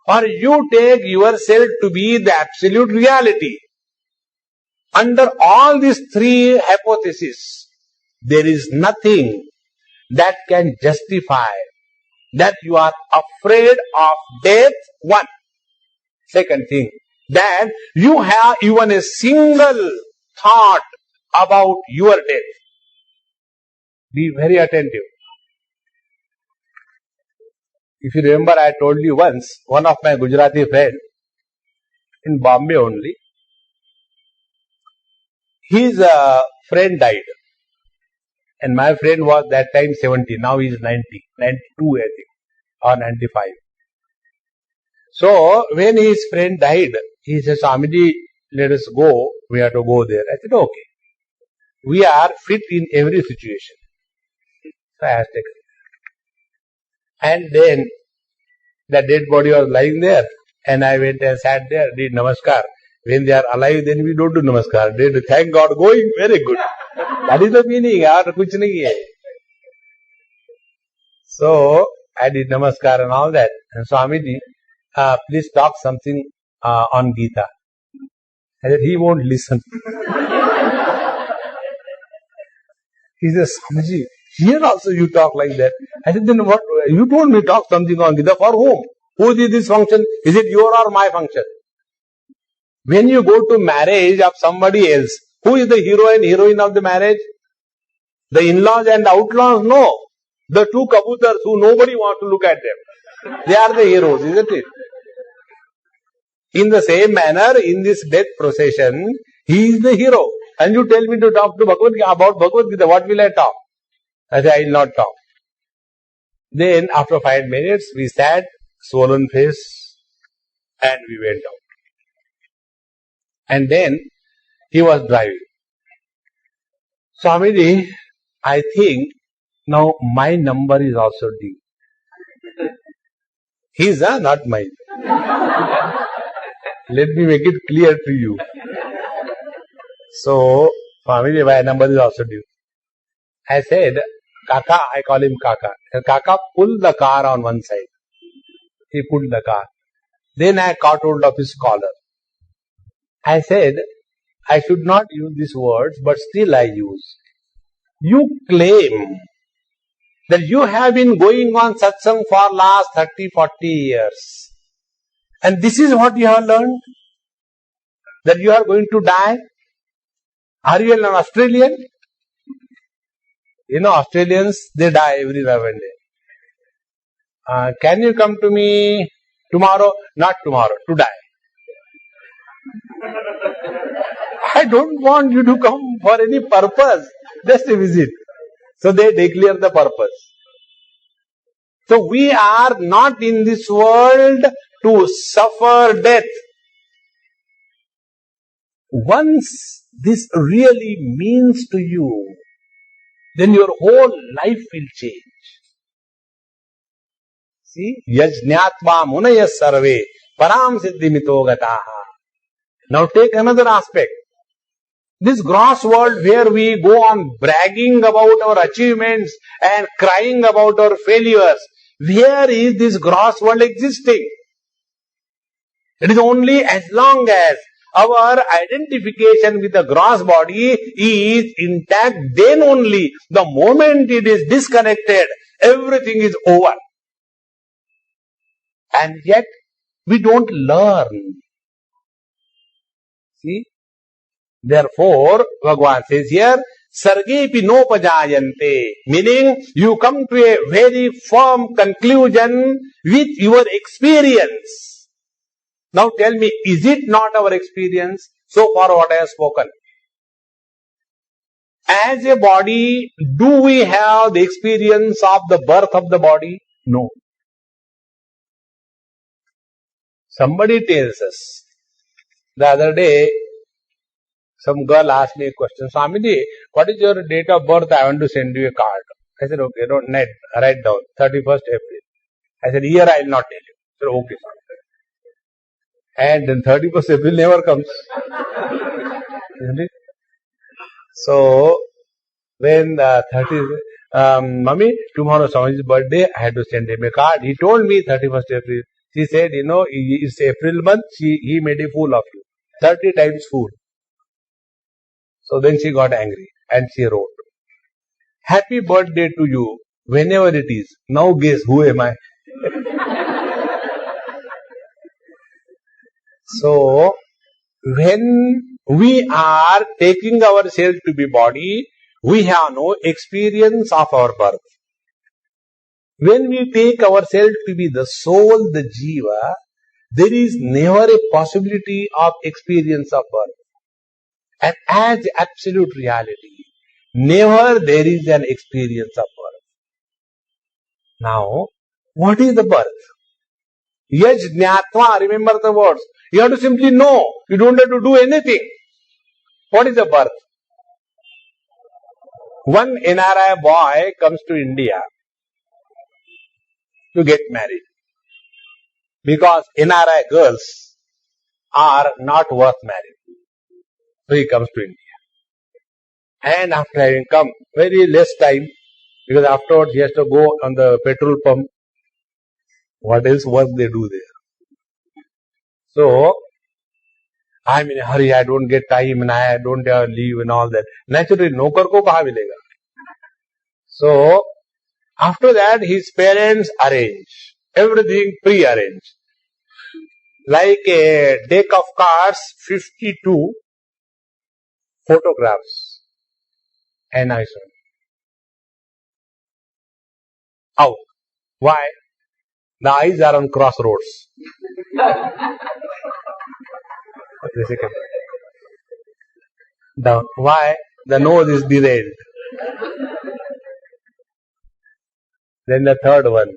or you take yourself to be the absolute reality. Under all these three hypotheses, there is nothing that can justify that you are afraid of death, one. Second thing, that you have even a single thought about your death. Be very attentive. If you remember, I told you once, one of my Gujarati friends, in Bombay only, his friend died. And my friend was that time 70, now he is 90, 92 I think, or 95. So, when his friend died, he said, Swamiji, let us go, we have to go there. I said, okay. We are fit in every situation. So I asked him. And then, the dead body was lying there, and I went and sat there, did namaskar. When they are alive, then we don't do namaskar. They thank God, going, very good. That is the meaning, aur kuch nahi hai. So, I did namaskar and all that. And Swamiji, please talk something on Gita. I said, he won't listen. He says, Swamiji, here also you talk like that. I said, then what? You told me talk something on Gita. For whom? Who did this function? Is it your or my function? When you go to marriage of somebody else, who is the hero and heroine of the marriage? The in-laws and outlaws? No. The two kabutars who nobody wants to look at them. They are the heroes, isn't it? In the same manner, in this death procession, he is the hero. And you tell me to talk to about Bhagavad Gita, what will I talk? I say, I will not talk. Then, after 5 minutes, we sat, swollen face, and we went out. And then, he was driving. Swamiji, I think, now my number is also due. His, not mine. Let me make it clear to you. So, Swamiji, my number is also due. I said, Kaka, I call him Kaka. And Kaka pulled the car on one side. He pulled the car. Then I caught hold of his collar. I said, I should not use these words, but still I use. You claim that you have been going on Satsang for last 30, 40 years. And this is what you have learned? That you are going to die? Are you an Australian? You know, Australians, they die every now and then. Can you come to me tomorrow? Not tomorrow, to die. I don't want you to come for any purpose, just a visit. So they declare the purpose. So we are not in this world to suffer death. Once this really means to you, then your whole life will change. See, yajñātva munaya sarve param siddhimito gataha. Now take another aspect. This gross world where we go on bragging about our achievements and crying about our failures, where is this gross world existing? It is only as long as our identification with the gross body is intact, then only, the moment it is disconnected, everything is over. And yet, we don't learn. See? Therefore, Bhagavan says here, Sargepi nopajayante, meaning you come to a very firm conclusion with your experience. Now tell me, is it not our experience so far what I have spoken? As a body, do we have the experience of the birth of the body? No. Somebody tells us. The other day, some girl asked me a question, Swamiji, what is your date of birth? I want to send you a card. I said, okay, don't write down, 31st April. I said, year I will not tell you. I said, okay, and then 31st April never comes. Isn't it? So, when the 30th, Mummy, tomorrow Swamiji's birthday, I had to send him a card. He told me 31st April. She said, it's April month, he made a fool of you. 30 times fool. So then she got angry and she wrote, happy birthday to you, whenever it is. Now guess, who am I? So, when we are taking ourselves to be body, we have no experience of our birth. When we take ourselves to be the soul, the jiva, there is never a possibility of experience of birth. And as absolute reality, never there is an experience of birth. Now, what is the birth? Yaj jnatva, remember the words. You have to simply know. You don't have to do anything. What is the birth? One NRI boy comes to India to get married. Because NRI girls are not worth marrying. So he comes to India. And after having come, very less time, because afterwards he has to go on the petrol pump. What else work they do there? So, I'm in a hurry, I don't get time and I don't have leave and all that. Naturally, nokar ko kaha milega? So, after that his parents arrange. Everything pre-arranged. Like a deck of cards, 52 photographs. And I saw. Out. Why? The eyes are on crossroads. Down. Why? The nose is derailed. Then the third one.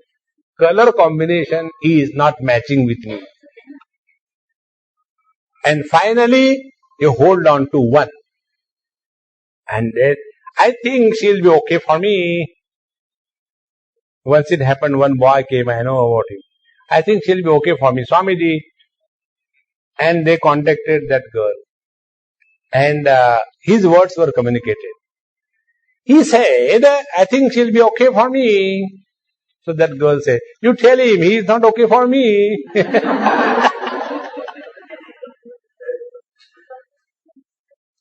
Color combination is not matching with me. And finally, you hold on to one. And then, I think she'll be okay for me. Once it happened, one boy came, I know about him. I think she'll be okay for me, Swamiji. And they contacted that girl. And his words were communicated. He said, I think she'll be okay for me. So that girl said, you tell him he is not okay for me.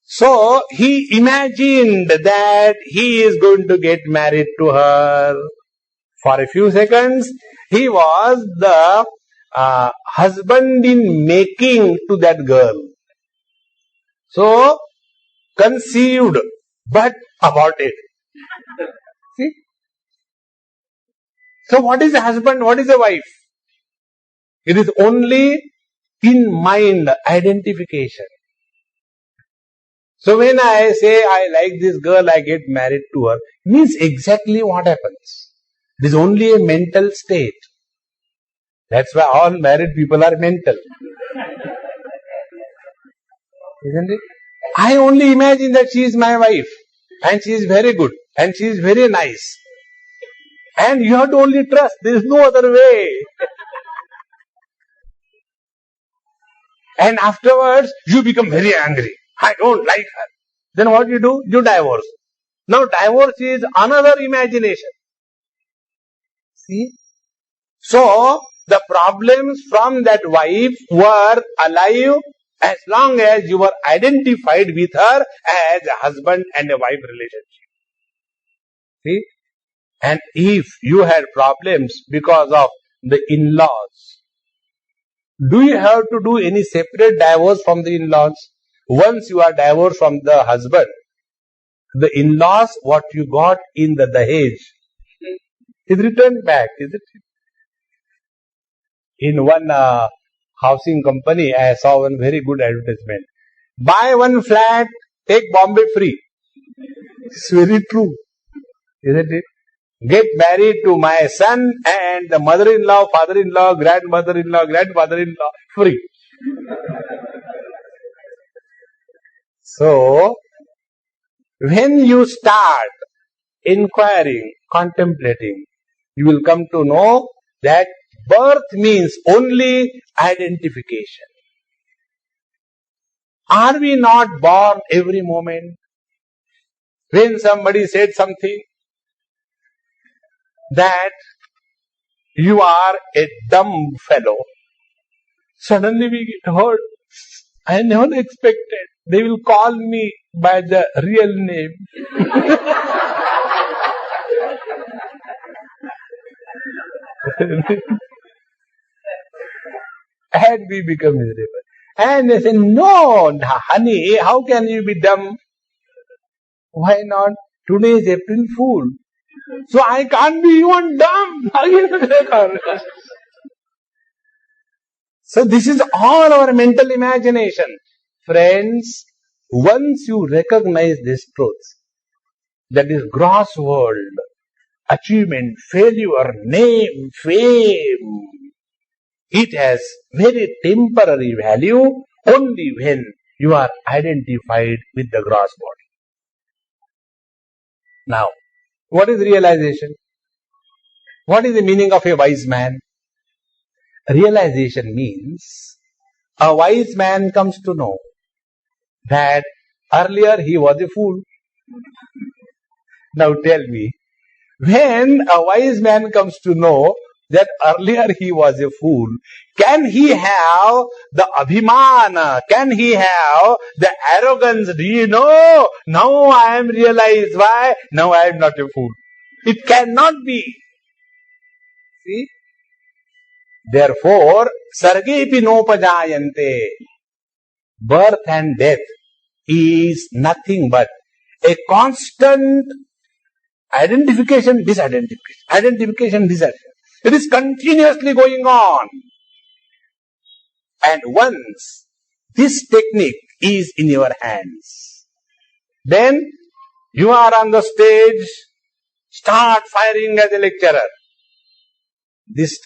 So he imagined that he is going to get married to her. For a few seconds, he was the husband in making to that girl. So, conceived, but aborted. See? So what is a husband? What is a wife? It is only in mind identification. So when I say I like this girl, I get married to her, means exactly what happens. It is only a mental state. That's why all married people are mental. Isn't it? I only imagine that she is my wife and she is very good and she is very nice. And you have to only trust. There is no other way. And afterwards, you become very angry. I don't like her. Then what do? You divorce. Now divorce is another imagination. See? So, the problems from that wife were alive as long as you were identified with her as a husband and a wife relationship. See? And if you had problems because of the in-laws, do you have to do any separate divorce from the in-laws? Once you are divorced from the husband, the in-laws, what you got in the Dahej, is returned back, isn't it? In one housing company, I saw one very good advertisement. Buy one flat, take Bombay free. It's very true, isn't it? Get married to my son and the mother-in-law, father-in-law, grandmother-in-law, grandfather-in-law, free. So, when you start inquiring, contemplating, you will come to know that birth means only identification. Are we not born every moment? When somebody said something, that you are a dumb fellow, suddenly we get hurt. I never expected. They will call me by the real name. And we become miserable. And they say, no, honey, how can you be dumb? Why not? Today is April Fool. So I can't be even dumb. So this is all our mental imagination. Friends, once you recognize this truth, that is gross world, achievement, failure, name, fame, it has very temporary value only when you are identified with the gross body. Now, what is realization? What is the meaning of a wise man? Realization means a wise man comes to know that earlier he was a fool. Now tell me, when a wise man comes to know that earlier he was a fool, can he have the abhimana? Can he have the arrogance? Do you know? Now I am realized why? Now I am not a fool. It cannot be. See? Therefore, sargepi nopajayante. Birth and death is nothing but a constant identification, disidentification, identification, disidentification. It is continuously going on. And once this technique is in your hands, then you are on the stage, start firing as a lecturer. This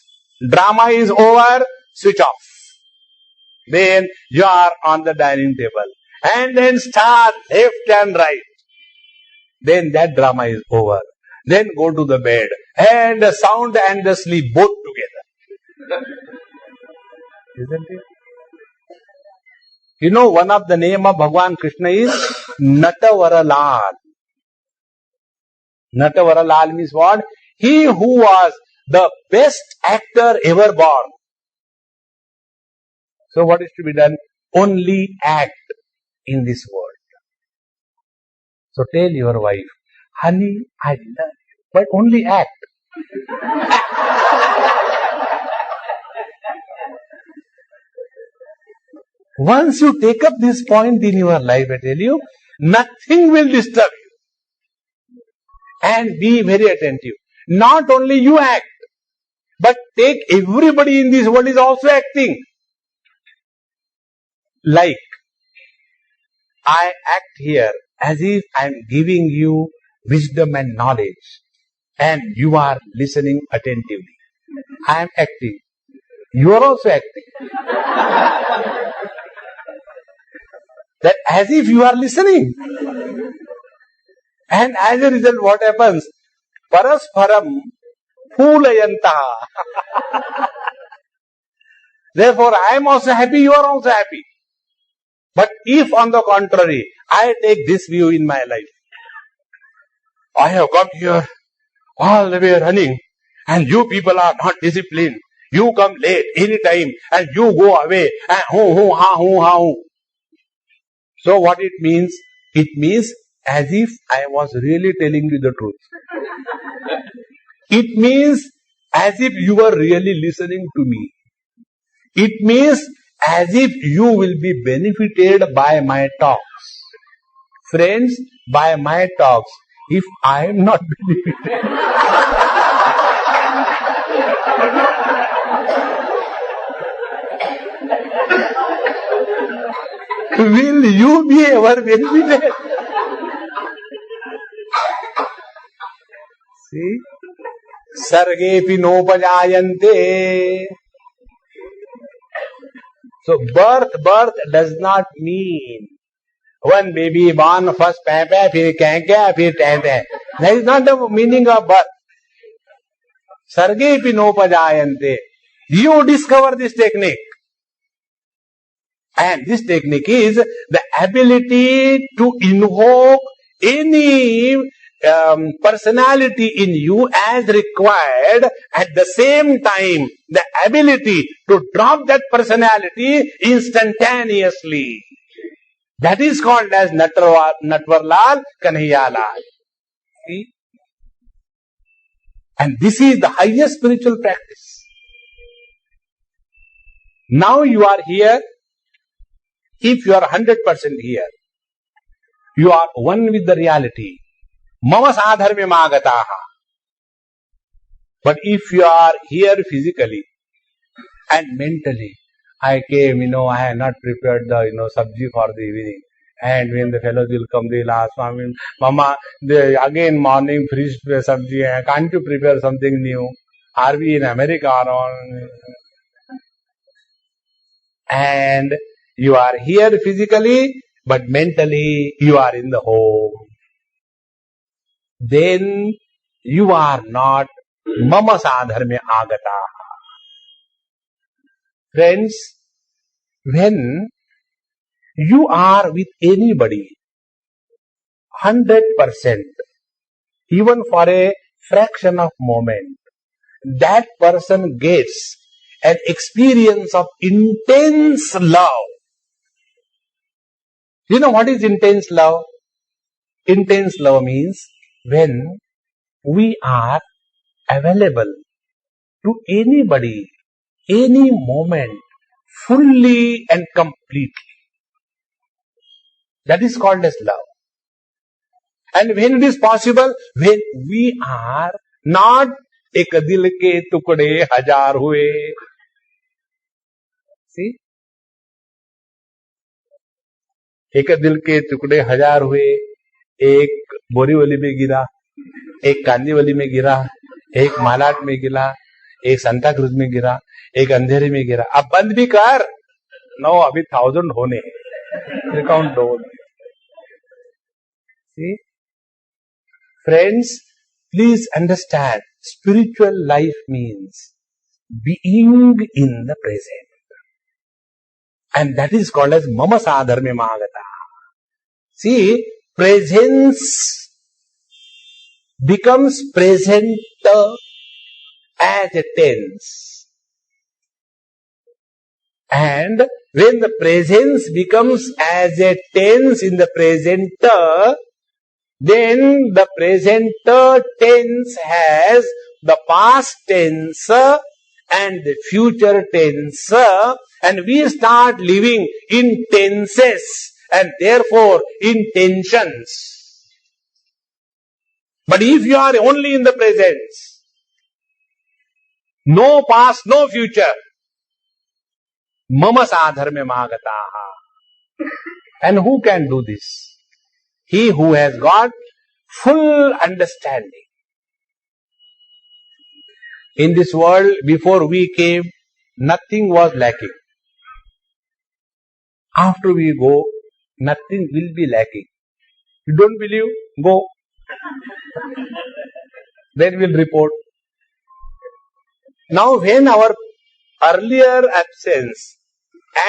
drama is over, switch off. Then you are on the dining table. And then start left and right. Then that drama is over. Then go to the bed. And the sound and the sleep both together. Isn't it? You know, one of the name of Bhagavan Krishna is Natavaralal. Natavaralal means what? He who was the best actor ever born. So what is to be done? Only act in this world. So tell your wife, honey, I love you, but only act. Once you take up this point in your life, I tell you, nothing will disturb you. And be very attentive. Not only you act, but take everybody in this world is also acting. Like, I act here as if I am giving you wisdom and knowledge, and you are listening attentively. I am acting. You are also acting. That as if you are listening. And as a result, what happens? Parasparam Poolayanta. Therefore, I am also happy, you are also happy. But if on the contrary, I take this view in my life, I have come here all the way running, and you people are not disciplined. You come late any time, and you go away, and ha. So what it means? It means as if I was really telling you the truth. It means as if you were really listening to me. It means as if you will be benefited by my talks. Friends, by my talks, if I am not benefited, will you be ever benefited? See? Sargepi nopajayante. So birth does not mean one baby born first papa, फिर क्या, फिर time. That is not the meaning of birth. Sargepi nopajayante. You discover this technique. And this technique is the ability to invoke any personality in you as required, at the same time the ability to drop that personality instantaneously. That is called as Natwarlal Kanhaiyalal. See? And this is the highest spiritual practice. Now you are here. If you are 100% here, you are one with the reality. Mama sadharme magataha. But if you are here physically and mentally, I came, I have not prepared the, sabji for the evening. And when the fellows will come, they'll ask, Swami, Mama, again morning fish sabji, can't you prepare something new? Are we in America or? And you are here physically, but mentally you are in the home. Then you are not mama sadharme agata. Friends, when you are with anybody 100%, even for a fraction of moment, that person gets an experience of intense love. You know what is intense love? Intense love means when we are available to anybody, any moment, fully and completely. That is called as love. And when it is possible, when we are not ek dil ke tukde हजार हुए. See? एक दिल के टुकड़े हजार हुए, एक बोरीवली में गिरा, एक कांदीवली में गिरा, एक मालाट में गिरा, एक संता क्रूज में गिरा, एक अंधेरे में गिरा. अब बंद भी कर. नो, अभी 1000 होने हैं. काउंट दो. See? Friends, please understand, spiritual life means being in the present. And that is called as mama sadharme magata. See, presence becomes present as a tense. And when the presence becomes as a tense in the present, then the present tense has the past tense and the future tense, and we start living in tenses and therefore in tensions. But if you are only in the present, no past, no future, mama sadharme magataha. And who can do this? He who has got full understanding. In this world, before we came, nothing was lacking. After we go, nothing will be lacking. You don't believe? Go. Then we'll report. Now when our earlier absence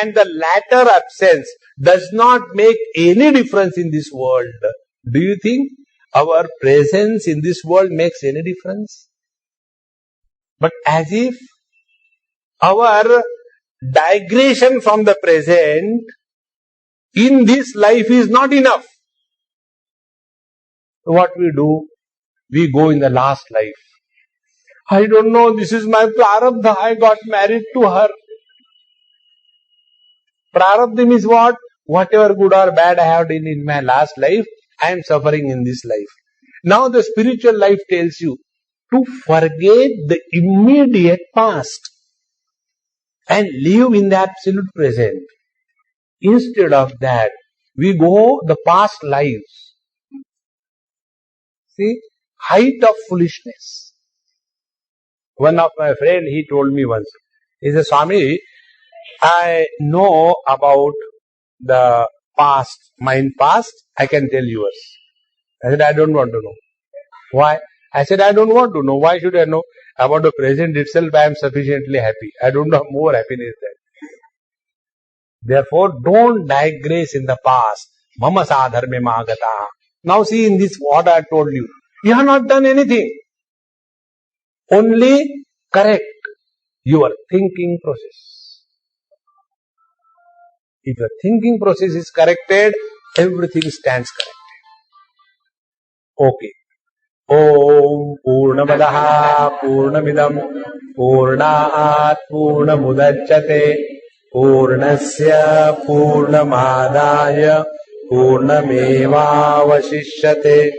and the latter absence does not make any difference in this world, do you think our presence in this world makes any difference? But as if our digression from the present in this life is not enough. What we do? We go in the last life. I don't know, this is my prarabdha, I got married to her. Prarabdha means what? Whatever good or bad I have done in my last life, I am suffering in this life. Now the spiritual life tells you to forget the immediate past and live in the absolute present. Instead of that, we go the past lives. See, height of foolishness. One of my friend, he told me once, he said, Swami, I know about the past, mine past, I can tell yours. I said, I don't want to know. Why? I said, I don't want to know. Why should I know? About the present itself, I am sufficiently happy. I don't have more happiness than. Therefore, don't digress in the past. Mama sadharme magata. Now see in this what I told you. You have not done anything. Only correct your thinking process. If your thinking process is corrected, everything stands corrected. Okay. Om Purnamadaha Purnamidam Purnaat Purnamudachyate Purnasya Purnamadaya Purnamevavashishyate.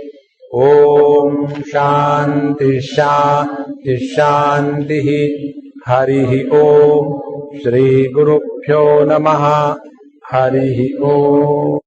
Om Shanti Shanti Shanti. Harihi Om. Shri Gurubhyo Namaha. Harihi Om.